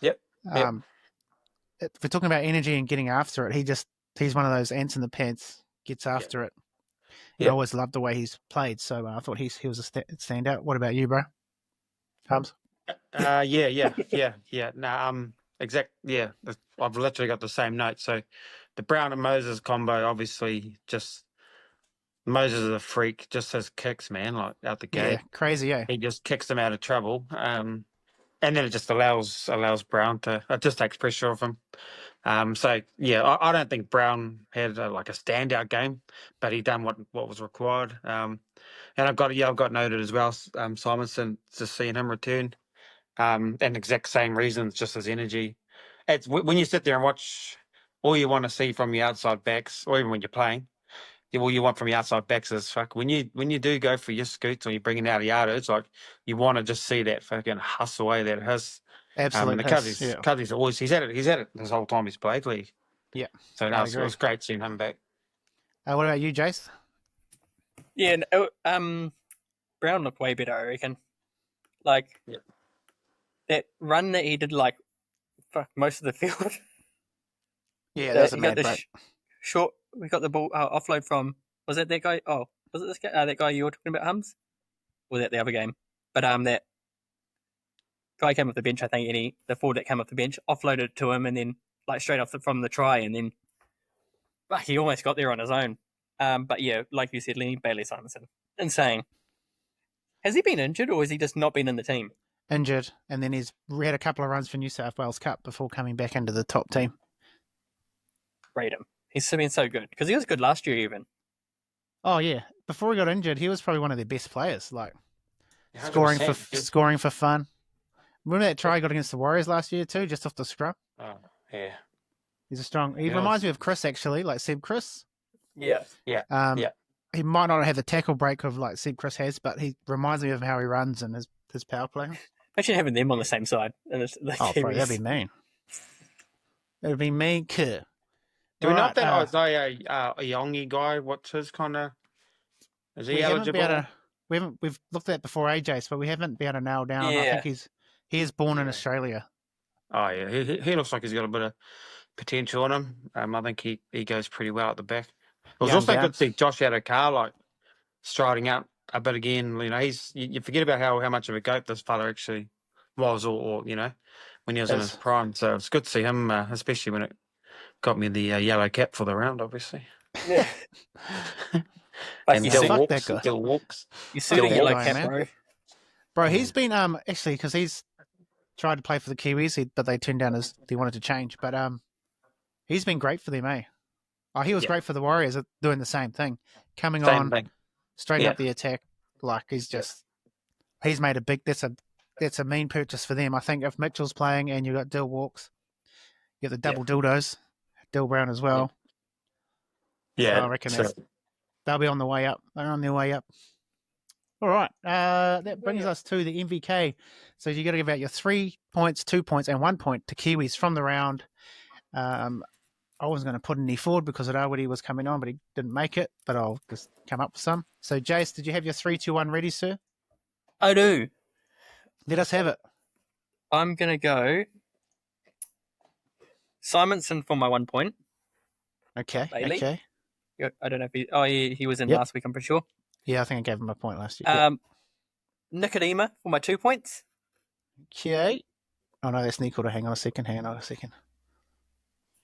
If we're talking about energy and getting after it, he's one of those ants in the pants, gets after it. I always loved the way he's played, so I thought he was a standout. What about you, bro? Hubs? No, Yeah, I've literally got the same note. So the Brown and Moses combo, obviously, just Moses is a freak. Just his kicks, man, like out the gate. Yeah, crazy, He just kicks them out of trouble. And then it just allows Brown it just takes pressure off him. I don't think Brown had a standout game, but he done what was required. And I've got noted as well. Simonson, just seeing him return, and exact same reasons, just his energy. It's when you sit there and watch, all you want to see from your outside backs, or even when you're playing, all you want from your outside backs is when you do go for your scoots or you're bringing out a yardage, like you want to just see that fucking hustle away that his. Absolutely, because he's always he's had it this whole time he's played league. Yeah, so it was great seeing him back. What about you, Jace? Yeah, Brown looked way better, I reckon. That run that he did, most of the field. Yeah, that's a bad break. Short. We got the ball offload from. Was that guy? Oh, was it this guy? That guy you were talking about, Hums? Or was that the other game? But that guy came off the bench, I think, and the forward that came off the bench offloaded it to him, and then straight off from the try, and then he almost got there on his own. But yeah, like you said, Lennie, Bailey Simonson, insane. Has he been injured, or has he just not been in the team? Injured, and then he's had a couple of runs for New South Wales Cup before coming back into the top team. Rate him. He's been so good because he was good last year, even. Oh yeah, before he got injured, he was probably one of their best players. Scoring for fun. Remember that try he got against the Warriors last year too, just off the scrum? Oh, yeah. He's a strong. He Yeah, reminds me of Chris actually, like Seb Chris. Yeah. Yeah. Yeah. He might not have the tackle break of like Seb Chris has, but he reminds me of how he runs and his power play. Imagine having them on the same side. And the Oh, bro, Kiwis. that'd be mean. That'd be mean. Do we know if that Isaiah Iongi guy, what's his kind of... Is he eligible? We've looked at it before AJ's, but we haven't been able to nail down. I think he is born in Australia. Oh, yeah. He looks like he's got a bit of potential on him. I think he goes pretty well at the back. It was also good to see Josh Adokar, like, striding out a bit again. You know, you forget about how much of a goat this fella actually was, or you know, when he was in his prime. So it's good to see him, especially when it got me the yellow cap for the round, obviously. Yeah. And you still walks. You see the yellow cap, man. Bro, he's been actually because he's tried to play for the Kiwis, but they turned down he wanted to change. But he's been great for them, eh? Oh, he was great for the Warriors, doing the same thing, coming on straight up the attack. Like he's made a big. That's a mean purchase for them. I think if Mitchell's playing and you've got Dill Walks, you got the double dildos, Dill Brown as well. Yeah, so I reckon they'll be on the way up. They're on their way up. All right, that brings us to the MVK. So you got to give out your 3 points, 2 points, and 1 point to Kiwis from the round. I wasn't going to put any forward because Rawiri was coming on, but he didn't make it. But I'll just come up with some. So, Jace, did you have your 3, 2, 1 ready, sir? I do. Let us have it. I'm going to go Simonson for my 1 point. Okay. Bailey. Okay. I don't know if he was in last week, I'm pretty sure. Yeah, I think I gave him a point last year. Nikodima for my 2 points. Okay. Oh, no, that's Nico. Hang on a second.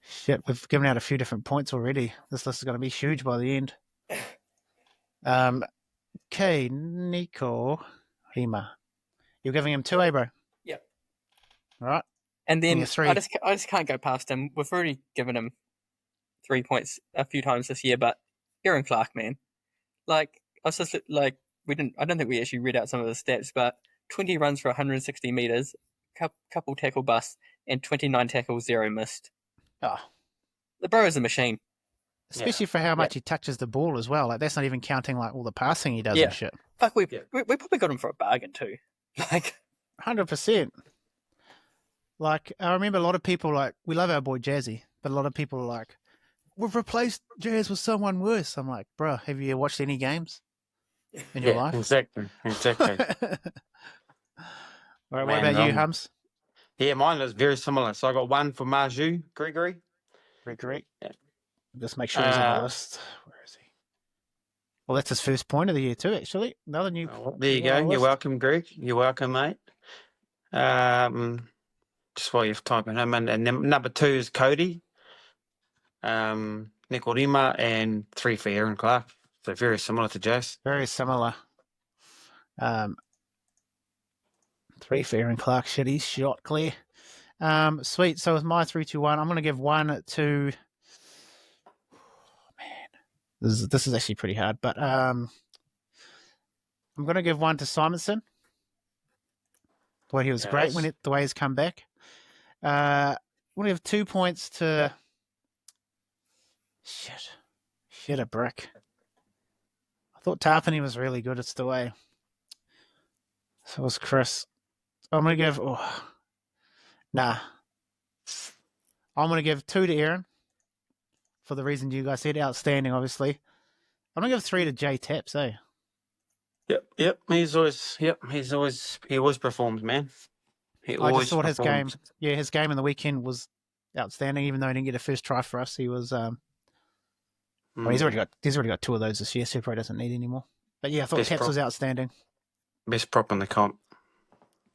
Shit, we've given out a few different points already. This list is going to be huge by the end. Okay, Nico Hima. You're giving him 2, bro? Yep. All right. And then 3. I just can't go past him. We've already given him 3 points a few times this year, but Aaron Clark, man. Like, I was just like, I don't think we actually read out some of the stats, but 20 runs for 160 meters, couple tackle busts, and 29 tackles, 0 missed. Oh. The bro is a machine. Especially for how much he touches the ball as well. Like, that's not even counting like all the passing he does and shit. Fuck, we probably got him for a bargain too. Like 100%. Like, I remember a lot of people like, we love our boy Jazzy, but a lot of people are like, we've replaced Jazz with someone worse. I'm like, bro, have you watched any games in your life? Exactly. All right, what about you, Hums? Yeah, mine is very similar. So I got 1 for Marju Gregory. Yeah. Just make sure he's on the list. Where is he? Well, that's his first point of the year too, actually. Another new. There you go. You're welcome, Greg. You're welcome, mate. Just while you're typing him in. And then number 2 is Cody. Nikorima, and 3 for Aaron Clark. So very similar to Jace. Very similar. 3 for Aaron Clark. Shit, he's shot clear. Sweet. So with my 3, 2, 1, I'm going to give 1 to. This is actually pretty hard, but I'm going to give 1 to Simonson. The way he was great the way he's come back. I'm going to give 2 points to shit a brick. I thought Tarpany was really good. It's the way. So was Chris. I'm going to give. I'm going to give 2 to Aaron. For the reason you guys said, outstanding, obviously. I'm gonna give 3 to Jay Taps, eh? Yep. He always performs, man. I just thought his game in the weekend was outstanding, even though he didn't get a first try for us. He was he's already got 2 of those this year, so he probably doesn't need any more. But yeah, I thought Taps was outstanding. Best prop in the comp.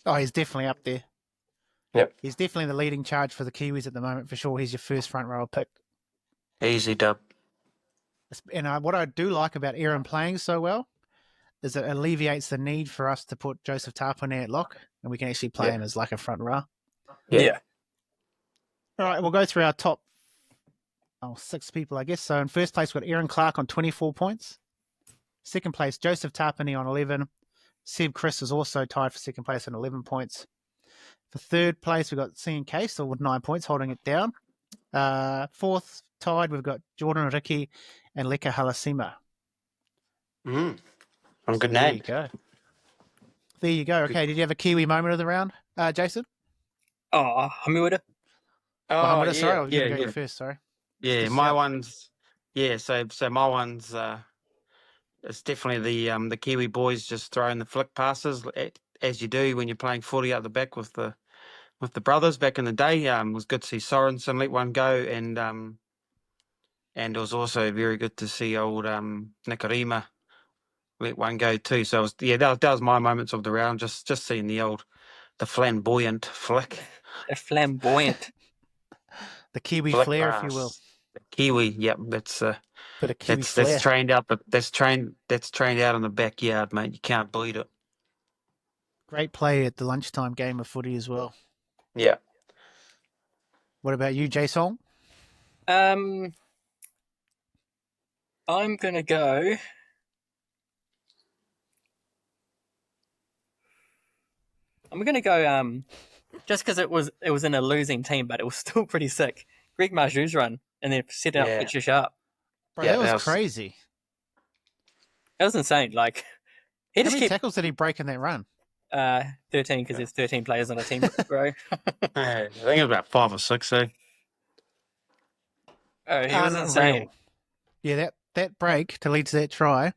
Oh, he's definitely up there. Yep. He's definitely the leading charge for the Kiwis at the moment, for sure. He's your first front rower pick. Easy dub. And what I do like about Aaron playing so well is it alleviates the need for us to put Joseph Tarpane at lock, and we can actually play him as like a front row. Yeah. All right, we'll go through our top 6 people, I guess. So in first place, we've got Aaron Clark on 24 points. Second place, Joseph Tarpane on 11. Seb Chris is also tied for second place on 11 points. For third place, we've got C&K, still with 9 points, holding it down. Fourth tied, we've got Jordan Ricky and Leka Halasima. On good There name. you go. There you go. Okay, did you have a Kiwi moment of the round, Jason? Oh, Hamuera. Hamuera, sorry, I was going to go yeah. you first, sorry. Yeah, Just my shout. one's so my one's it's definitely the Kiwi boys just throwing the flick passes as you do when you're playing footy out the back with the brothers back in the day. It was good to see Sorensen let one go, and it was also very good to see old Nikarima let one go too. So that was my moments of the round, just seeing the flamboyant flick. The flamboyant. The Kiwi Flick flair, pass. if you will. The Kiwi, yep, that's Bit of Kiwi that's flair. trained out, but that's trained out in the backyard, mate. You can't beat it. Great play at the lunchtime game of footy as well. Yeah. What about you, Jason? I'm gonna go. I'm gonna go. Just because it was in a losing team, but it was still pretty sick. Greg Marjou's run and then set out Pitcher Sharp. Bro, Yeah, that was crazy. That was insane. Like he How just many kept tackles did he break in that run? 13 because there's 13 players on a team, bro. I think it was about 5 or 6, eh? Oh, he was insane. Yeah, that break to lead to that try.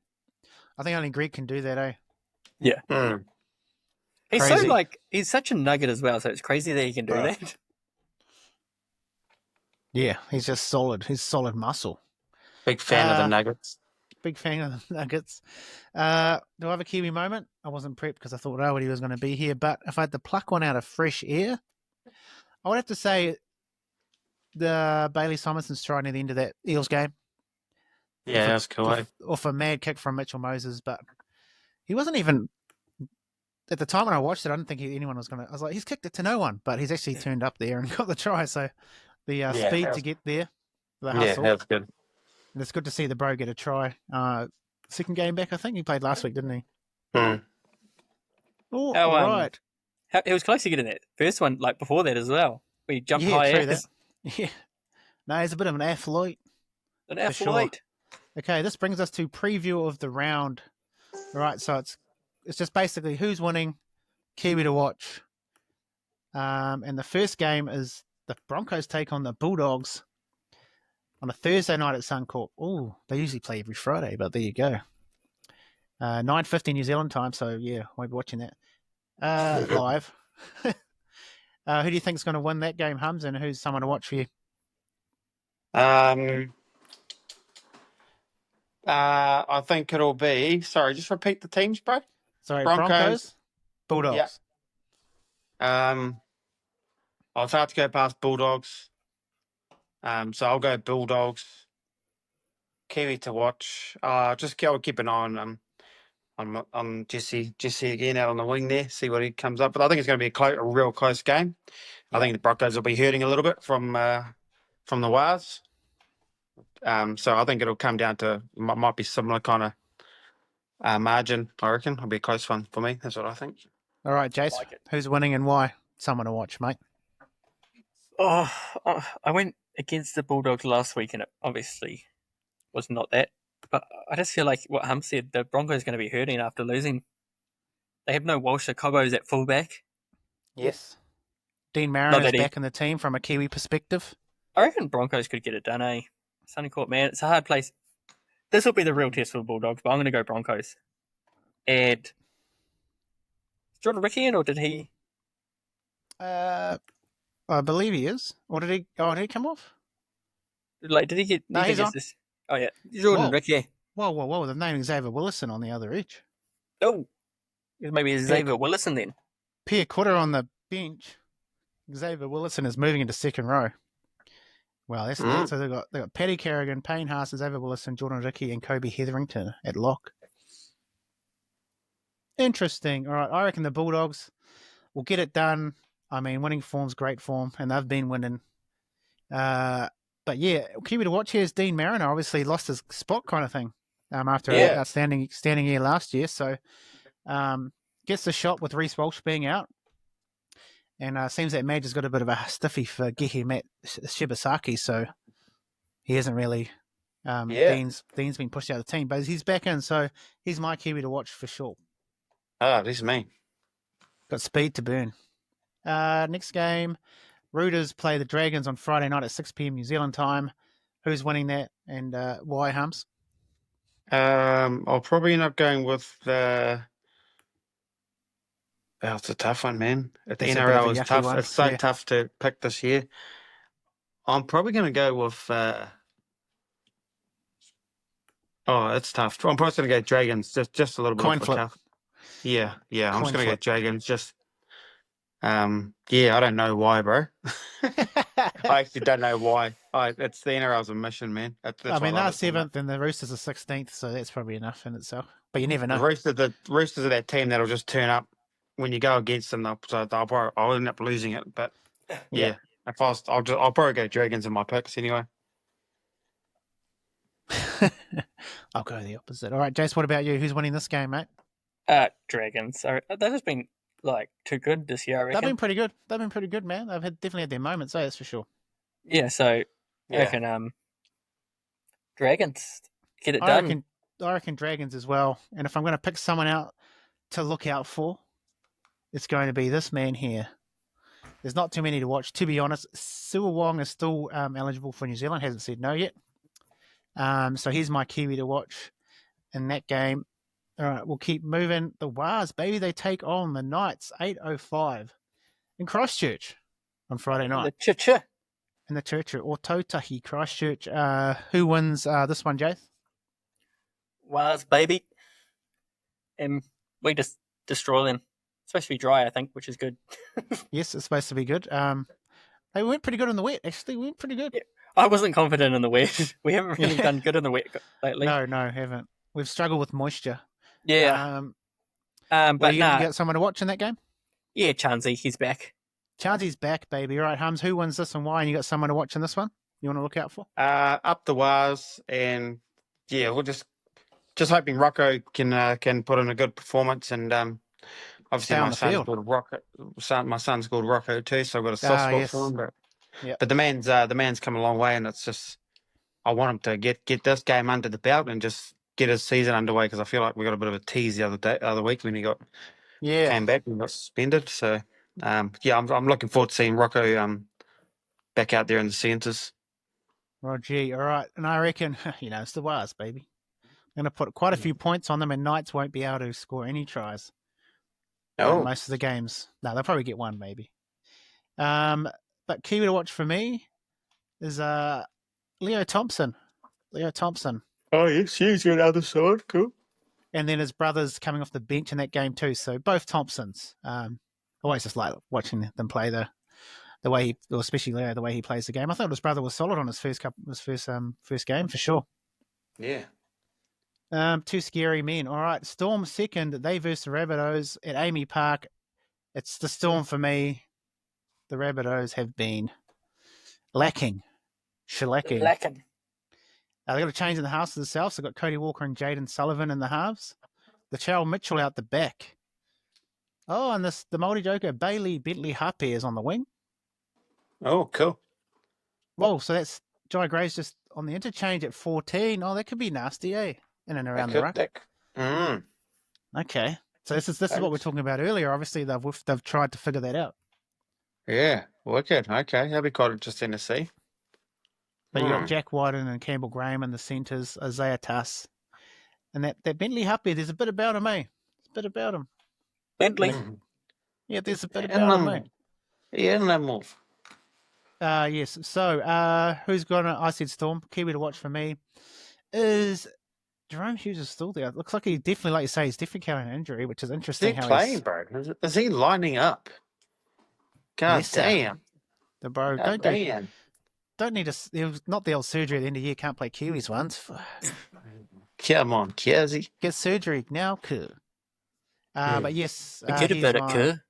I think only Greg can do that, eh? Yeah. Mm. He's Crazy. so he's such a nugget as well, so it's crazy that he can do that. Yeah, he's just solid. He's solid muscle. Big fan of the Nuggets. Big fan of the Nuggets. Do I have a Kiwi moment? I wasn't prepped because I thought nobody was going to be here, but if I had to pluck one out of fresh air, I would have to say the Bailey Simonson's try near the end of that Eels game. Yeah, that's cool. Off a mad kick from Mitchell Moses, but he wasn't even... At the time when I watched it, I didn't think anyone was going to... I was like, he's kicked it to no one, but he's actually turned up there and got the try, so the speed to get there, the hustle. Yeah, that's good. And it's good to see the bro get a try. Second game back, I think. He played last week, didn't he? Mm. Oh, How, all right. He was close to getting that first one, like before that as well. Where he jumped high true as that. Yeah. No, he's a bit of an athlete. an For sure. athlete. Okay, this brings us to preview of the round. All right, so it's just basically who's winning, Kiwi to watch. And the first game is the Broncos take on the Bulldogs on a Thursday night at Suncorp. Oh, they usually play every Friday, but there you go. 9:50 New Zealand time, so yeah, we'll be watching that live. Who do you think is going to win that game, Hums, and who's someone to watch for you? I think it'll be... Sorry, just repeat the teams, bro. Sorry, Broncos Bulldogs. Yeah. I'll have to go past Bulldogs. So I'll go Bulldogs. Kiwi to watch. I'll keep an eye on Jesse again out on the wing there, see what he comes up. But I think it's going to be a real close game. Yeah. I think the Broncos will be hurting a little bit from the Wars. So I think it'll come down to might be similar kind of margin. I reckon it'll be a close one for me. That's what I think. All right, Jace, who's winning and why? Someone to watch, mate. Oh, I went against the Bulldogs last week, and it obviously was not that. But I just feel like what Hum said, the Broncos are going to be hurting after losing. They have no Walsh or Cobbo's at fullback. Yes. Dean Mariner's back in the team from a Kiwi perspective. I reckon Broncos could get it done, eh? Sunnycourt, man, it's a hard place. This will be the real test for the Bulldogs, but I'm going to go Broncos. And is Jordan Ricky in, or did he? I believe he is. Or did he? Oh, did he come off? Like, did he get? No, he's on. This? Oh yeah, Jordan Ricky. Whoa! They're naming Xavier Willison on the other edge. Oh, maybe it's Xavier Willison then. Pierre Cotter on the bench. Xavier Willison is moving into second row. Well, that's so they've got Paddy Carrigan, Payne Haas, Xavier Willison, Jordan Ricky, and Kobe Hetherington at lock. Interesting. All right, I reckon the Bulldogs will get it done. I mean, winning form's great form, and they've been winning. But yeah, Kiwi to watch here is Dean Mariner. Obviously lost his spot kind of thing after an outstanding year last year. So gets the shot with Reece Walsh being out. And seems that Madge has got a bit of a stiffy for Gehi Matt Shibasaki, so he hasn't really. Dean's been pushed out of the team, but he's back in, so he's my Kiwi to watch for sure. Oh, this is me. Got speed to burn. Next game, Rooters play the Dragons on Friday night at 6 p.m. New Zealand time. Who's winning that, and why, Hums? I'll probably end up going with the. Oh, it's a tough one, man. The That's a bit of a NRL is yucky tough. one, It's so yeah. tough to pick this year. I'm probably going to go with. It's tough. I'm probably going to go Dragons. Just a little bit Coin off the flip. cuff. Yeah. I'm Coin just going to go flip. Dragons. Just. I don't know why, bro. I actually don't know why. It's the NRL's a mission, man. That's I mean, why I they're love it so much. 7th and the Roosters are 16th, so that's probably enough in itself. But you never The know. Roosters are that team that'll just turn up when you go against them. I'll end up losing it. But yeah, if I'll probably go Dragons in my picks anyway. I'll go the opposite. All right, Jace, what about you? Who's winning this game, mate? Dragons. They've just been like too good this year, I reckon. They've been pretty good, man. They've definitely had their moments, that's for sure. Yeah, so I reckon Dragons get it done. I reckon Dragons as well. And if I'm going to pick someone out to look out for, it's going to be this man here. There's not too many to watch, to be honest. Siwa Wong is still eligible for New Zealand, hasn't said no yet. So he's my Kiwi to watch in that game. All right, we'll keep moving. The Wars, baby, they take on the Knights, 8:05 in Christchurch on Friday night. The Chicha. In the church at Otautahi, Christchurch. Who wins this one, Jace? Wars, baby. And we just destroy them. It's supposed to be dry, I think, which is good. Yes, it's supposed to be good. They went pretty good in the wet, actually. We went pretty good. Yeah. I wasn't confident in the wet. We haven't really done good in the wet lately. No, haven't. We've struggled with moisture. Yeah. But you got someone to watch in that game? Yeah, Chansey, he's back. Chansey's back, baby. All right, Hums, who wins this and why? And you got someone to watch in this one you want to look out for? Up the Wars, and we'll just hoping Rocco can put in a good performance, and obviously my son's called Rocco. My son's called Rocco too, so I've got a soft spot for him. But the man's come a long way, and it's just I want him to get this game under the belt and just get his season underway, because I feel like we got a bit of a tease the other week when he came back and got suspended. So I'm looking forward to seeing Rocco back out there in the centres. Roger, all right. And I reckon, it's the Wars, baby. I'm going to put quite a few points on them, and Knights won't be able to score any tries. No. Most of the games. No, they'll probably get one, maybe. But Kiwi to watch for me is Leo Thompson. Oh, yes, he's on the other side. Cool. And then his brother's coming off the bench in that game too. So both Thompsons. Always just like watching them play the way especially Leo, the way he plays the game. I thought his brother was solid on his first game for sure. Yeah. Two scary men. All right, Storm second. They versus the Rabbitohs at Amy Park. It's the Storm for me. The Rabbitohs have been shellacking. They've got a change in the house themselves. They've got Cody Walker and Jaden Sullivan in the halves. The Chow Mitchell out the back. Oh, and the Māori joker, Bailey Bentley Hape, is on the wing. Oh, cool. Whoa, so that's Jai Gray's just on the interchange at 14. Oh, that could be nasty, eh? In and around the ruck. Okay. So this is what we're talking about earlier. Obviously, they've tried to figure that out. Yeah, wicked. Okay, that'll be quite interesting to see. But you got Jack Wyden and Campbell Graham in the centres, Isaiah Tuss. And that Bentley Hape, there's a bit about him, eh? There's a bit about him. Bentley? Yeah, there's a bit about him, eh? Yeah, no move. Yes. So, who's I said Storm, Kiwi to watch for me, is Jerome Hughes is still there. Looks like he definitely, like you say, he's definitely carrying an injury, which is interesting. Is he playing, bro? Is he lining up? God damn. The bro, don't need not the old surgery at the end of the year, can't play Kiwis ones. Come on, Kirsey. Get surgery now, Kerr. But yes. Forget about it, Kerr.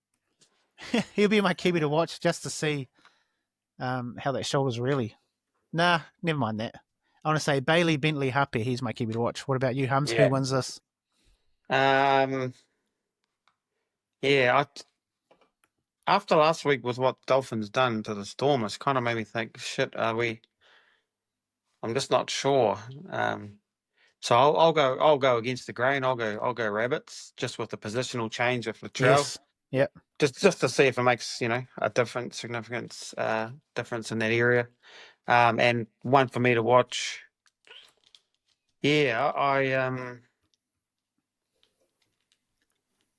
He'll be my Kiwi to watch just to see how that shoulder's really. Nah, never mind that. I want to say Bailey Bentley Hape, he's my Kiwi to watch. What about you, Hums? Yeah. Who wins this? I after last week with what Dolphins done to the Storm, it's kind of made me think, shit, are we? I'm just not sure. So I'll go against the grain. I'll go Rabbits just with the positional change of Latrell. Yes. Yep. Just to see if it makes a different significance difference in that area. And one for me to watch. Yeah,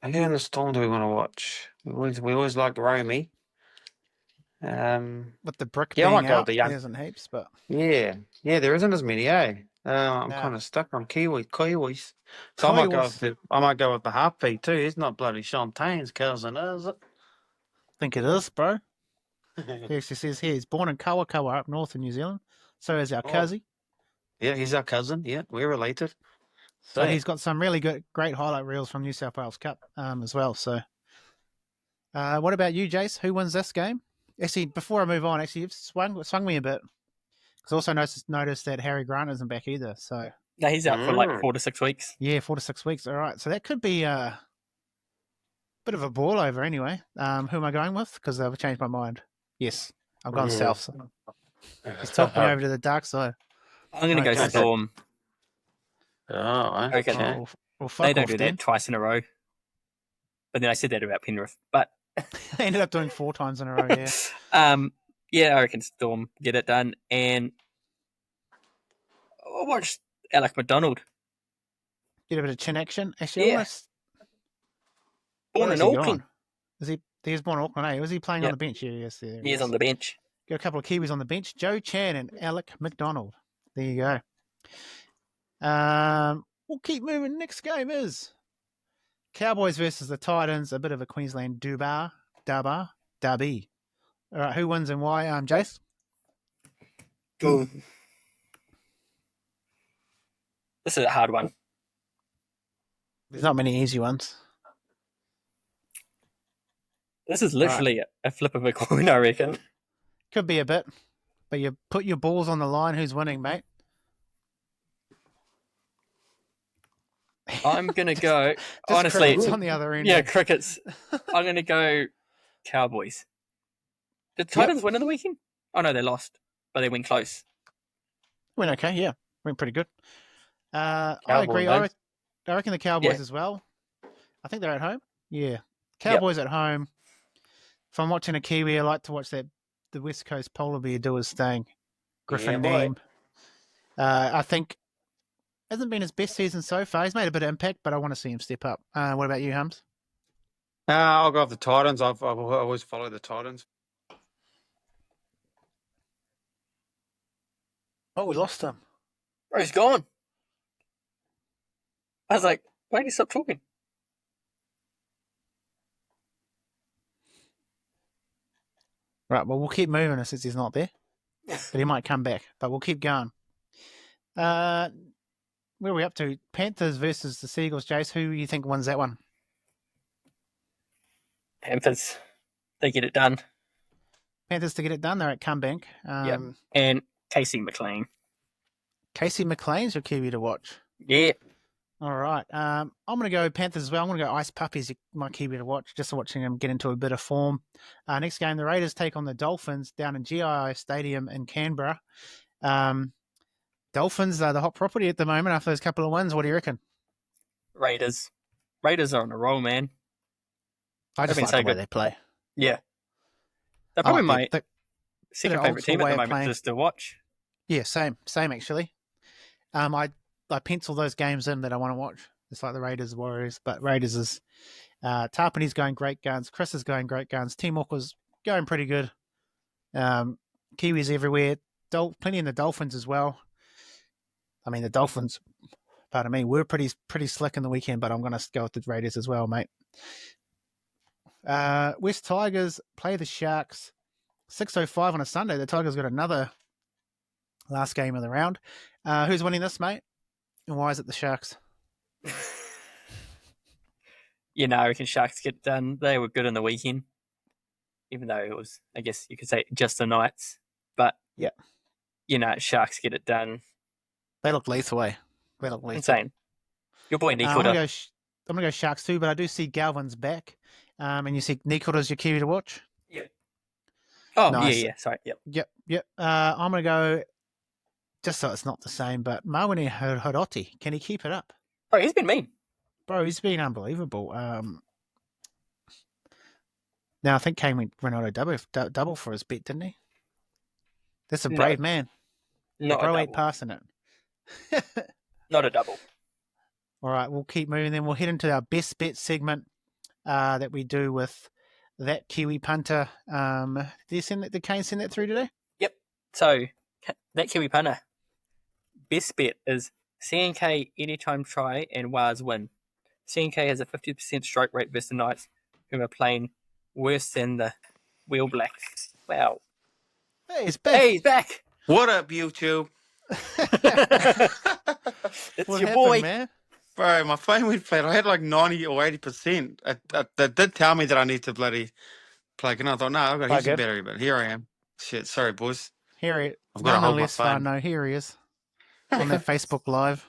who in the Storm do we want to watch? We always like Romy. With the brick Yeah, I being might go with out, the young. there isn't heaps, but Yeah, there isn't as many, eh? I'm No. kind of stuck on Kiwis. So I might go with the Harpy too. He's not bloody Shantane's cousin, is it? think it is, bro. He actually says here he's born in Kawakawa up north in New Zealand. So is our cousin. Yeah, he's our cousin. Yeah, we're related. But he's got some really great highlight reels from New South Wales Cup as well. So, what about you, Jace? Who wins this game? Actually, before I move on, you've swung me a bit. Because I also noticed that Harry Grant isn't back either. So No, he's out for like 4 to 6 weeks. Yeah, 4 to 6 weeks. All right. So that could be a bit of a ball over anyway. Who am I going with? Because I've changed my mind. Yes, I've gone South. So. He's talked me over to the dark side. I'm going to go Storm. Oh, okay. They don't do that twice in a row. But then I said that about Penrith. But they ended up doing 4 times in a row, yeah. Yeah, I reckon Storm get it done. And I'll watch Alec McDonald. Get a bit of chin action. Actually, yeah. Born in Auckland. He was born in Auckland, eh? Was he playing on the bench? Yeah, yes. He is on the bench. Got a couple of Kiwis on the bench. Joe Chan and Alec McDonald. There you go. We'll keep moving. Next game is Cowboys versus the Titans. A bit of a Queensland derby. All right, who wins and why? Jace? Ooh. This is a hard one. There's not many easy ones. This is literally a flip of a coin, I reckon. Could be a bit, but you put your balls on the line. Who's winning, mate? I'm going to go, honestly. Crickets on the other end. Yeah, crickets. I'm going to go Cowboys. Did Titans win on the weekend? Oh, no, they lost, but they went close. Went okay, yeah. Went pretty good. I agree. I reckon the Cowboys as well. I think they're at home. Yeah. Cowboys at home. If I'm watching a Kiwi, I like to watch the West Coast polar bear do his thing. Griffin name. I think hasn't been his best season so far. He's made a bit of impact, but I want to see him step up. What about you, Hums? I'll go with the Titans. I've always followed the Titans. Oh, we lost him. Oh, he's gone. I was like, why did he stop talking? Right, well, we'll keep moving since he's not there. But he might come back. But we'll keep going. Where are we up to? Panthers versus the Seagulls, Jace. Who do you think wins that one? Panthers. They get it done. Panthers to get it done. They're at Cumbank. And Casey McLean. Casey McLean's your Kiwi to watch. Yeah. All right. I'm going to go Panthers as well. I'm going to go Ice Puppies, my Kiwi to watch, just watching them get into a bit of form. Next game, the Raiders take on the Dolphins down in GII Stadium in Canberra. Dolphins are the hot property at the moment after those couple of wins. What do you reckon? Raiders. Raiders are on a roll, man. I just like the way they play. Yeah. They're probably my second favourite team at the moment just to watch. Yeah, same actually. I pencil those games in that I want to watch. It's like the Raiders, Warriors, but Raiders is Tarpany's going great guns. Chris is going great guns. Team Walker's going pretty good. Kiwis everywhere. Plenty in the Dolphins as well. I mean, the Dolphins, pardon me, were pretty slick in the weekend, but I'm going to go with the Raiders as well, mate. West Tigers play the Sharks 6:05 on a Sunday. The Tigers got another last game of the round. Who's winning this, mate? And why is it the Sharks? I reckon Sharks get it done. They were good in the weekend, even though it was, I guess you could say, just the Knights. But, Sharks get it done. They look lethal, eh? They look lethal. Insane. Your boy Nico. I'm going to go Sharks too, but I do see Galvin's back. And you see Nikora's your Kiwi to watch? Yep. Oh, Nice. yeah. Sorry, yep. Yep. I'm going to go, just so it's not the same, but Mawene Hiroti, can he keep it up? Oh, he's been mean. Bro, he's been unbelievable. Now, I think Kane went Ronaldo double for his bet, didn't he? That's a brave man. Not Bro a ain't double. passing it. Not a double. All right, we'll keep moving. Then we'll head into our best bet segment that we do with that Kiwi punter. Did Kane send that through today? Yep. So, that Kiwi punter, best bet is CNK anytime try and Wars win. CNK has a 50% strike rate versus the Knights, whom are playing worse than the Wheel Blacks. Wow. Hey, he's back. Hey, he's back. What up, YouTube? It's What your happened, boy. man? Bro, my phone went flat. I had like 90 or 80%. That did tell me that I need to bloody plug in. I thought, no, I've got Plug heaps of in. battery, but here I am. Shit, sorry, boys. Here he I've got to hold my nonetheless fun. phone. No, here he is on that Facebook Live.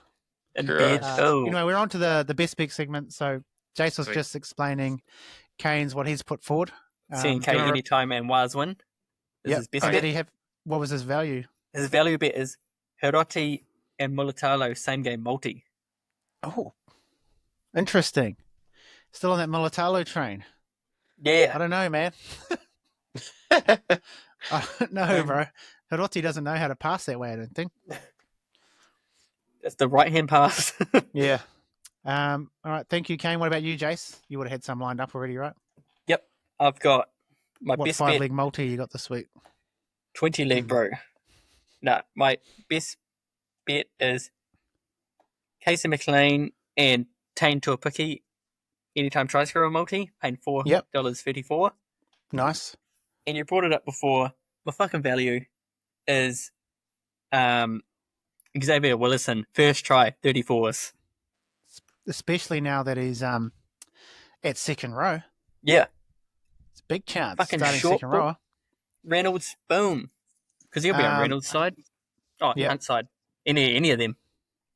In Sure. bed. Anyway, we're on to the best bet segment. So Jace was Sweet. just explaining Kane's what he's put forward. CNK do you wanna- anytime and Wars win. This Yep. is best And bet. did he have? What was his value? His value bet is Hiroti and Mulatalo same game multi. Oh, interesting. Still on that Mulatalo train. I Yeah. don't know, man. I don't know, bro. Hiroti doesn't know how to pass that way, I don't think. It's the right hand pass. Yeah. All right. Thank you, Kane. What about you, Jace? You would have had some lined up already, right? Yep. I've got my What best 5 bet, leg multi you got this week? 20 leg, bro. No, my best bet is Casey McLean and Tane to a picky anytime try scorer multi, paying $4.34. Yep. Nice. And you brought it up before. My fucking value is Xavier Willison, first try, 34s. Especially now that he's at second row. Yeah. It's a big chance. Fucking Starting short second ball. rower. Reynolds, boom. Because he'll be on Reynolds' side. Oh, yep. Hunt's side. Any of them.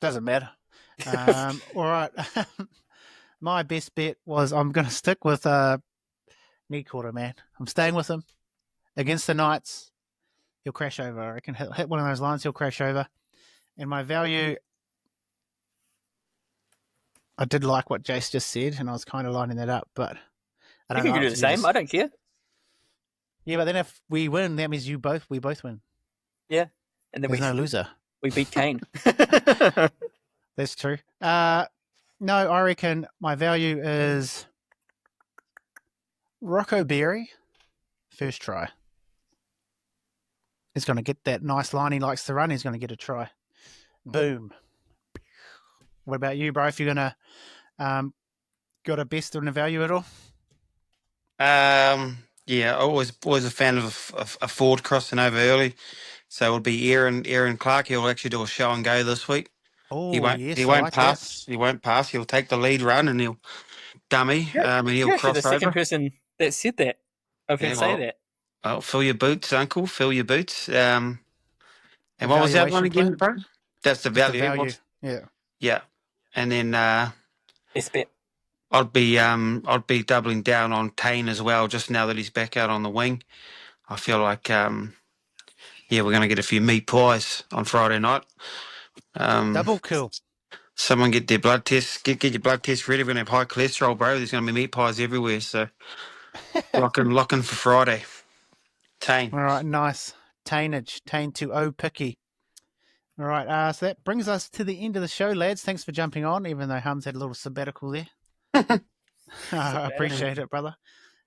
Doesn't matter. All right. My best bet was I'm going to stick with Nick Quarter, man. I'm staying with him against the Knights. He'll crash over. I reckon hit one of those lines. He'll crash over. And my value, I did like what Jace just said, and I was kind of lining that up, but I You don't know. can do the same. I don't care. Yeah, but then if we win, that means we both win. Yeah. And then There's no loser. we beat Kane. That's true. No, I reckon my value is Rocco Berry, first try. He's going to get that nice line he likes to run. He's going to get a try. Boom. What about you, bro? If you're going to got a best on the value at all? Yeah, always a fan of a Ford crossing over early. So it'll be Aaron Clark. He'll actually do a show and go this week. Oh, He won't. yes, He I won't like pass. He won't pass. He'll take the lead run and he'll dummy. And he'll You're actually cross the second over. person that said that. I've heard say that. Oh, fill your boots, Uncle. Fill your boots. And what was that one Valuation again, bro? That's the Just the value. value. Yeah. Yeah. And then Best bet. I'd be doubling down on Tane as well. Just now that he's back out on the wing, I feel like we're going to get a few meat pies on Friday night. Double kill. Someone get their blood test. Get your blood test ready. We're going to have high cholesterol, bro. There's going to be meat pies everywhere. So locking for Friday. Tane. All right, nice. Tainage. Tane to O picky. All right, so that brings us to the end of the show, lads. Thanks for jumping on, even though Hums had a little sabbatical there. I appreciate it, brother.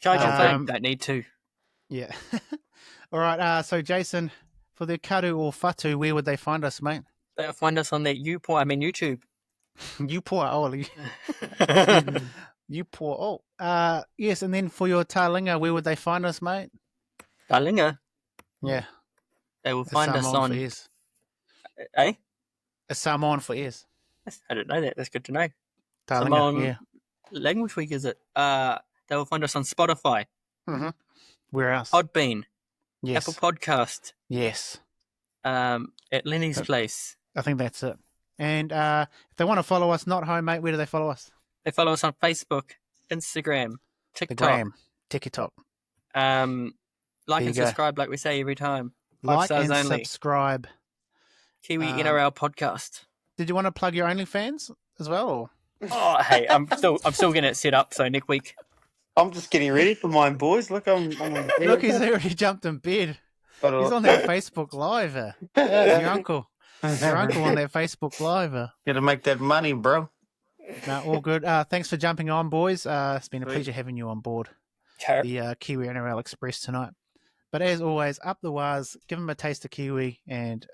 Charge your phone. Um, Don't need to. Yeah. All right, so Jason, for the Karu or Fatu, where would they find us, mate? They'll find us on that YouTube. You poor old. You poor old. Yes, and then for your Talinga, where would they find us, mate? Darlinga. Yeah. They will find us Samoan on. for ears. Eh? A Samoan for ears. I don't know that. That's good to know. Talinga, Samoan yeah. language week, is it? They will find us on Spotify, Mm-hmm. Where else? Podbean, Yes. Apple Podcast, Yes. at Lennie's place. I think that's it. And if they want to follow us, not home, mate, where do they follow us? They follow us on Facebook, Instagram, The TikTok. gram. TikTok. Like There and you go. subscribe, like we say every time. 5 Like stars and only. subscribe. Kiwi NRL podcast. Did you want to plug your OnlyFans as well? Or? Oh, hey, I'm still getting it set up. So next week. I'm just getting ready for mine, boys. Look, I'm Look, he's already jumped in bed. He's on that Facebook Live. Your uncle on that Facebook Live. Gotta make that money, bro. No, all good. Thanks for jumping on, boys. It's been a pleasure having you on board the Kiwi NRL Express tonight. But as always, up the wires, give them a taste of Kiwi and,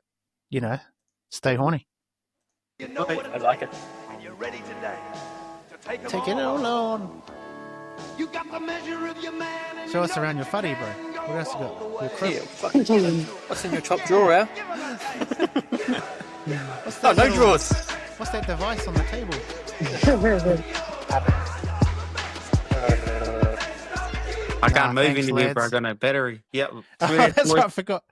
stay horny. You know what I like it. and you're ready today to take 'em Take it all on. You got the measure of your man and Show you us know around your that fuddy, you bro. can go What else you all the got? way. Your crib. Yeah, fucking what's in your top drawer, Al? Give 'em a taste. What's No, that no little- drawers. What's that device on the table? I can't move thanks, anywhere, bro. I lads. got no battery. Yep. That's right, I forgot.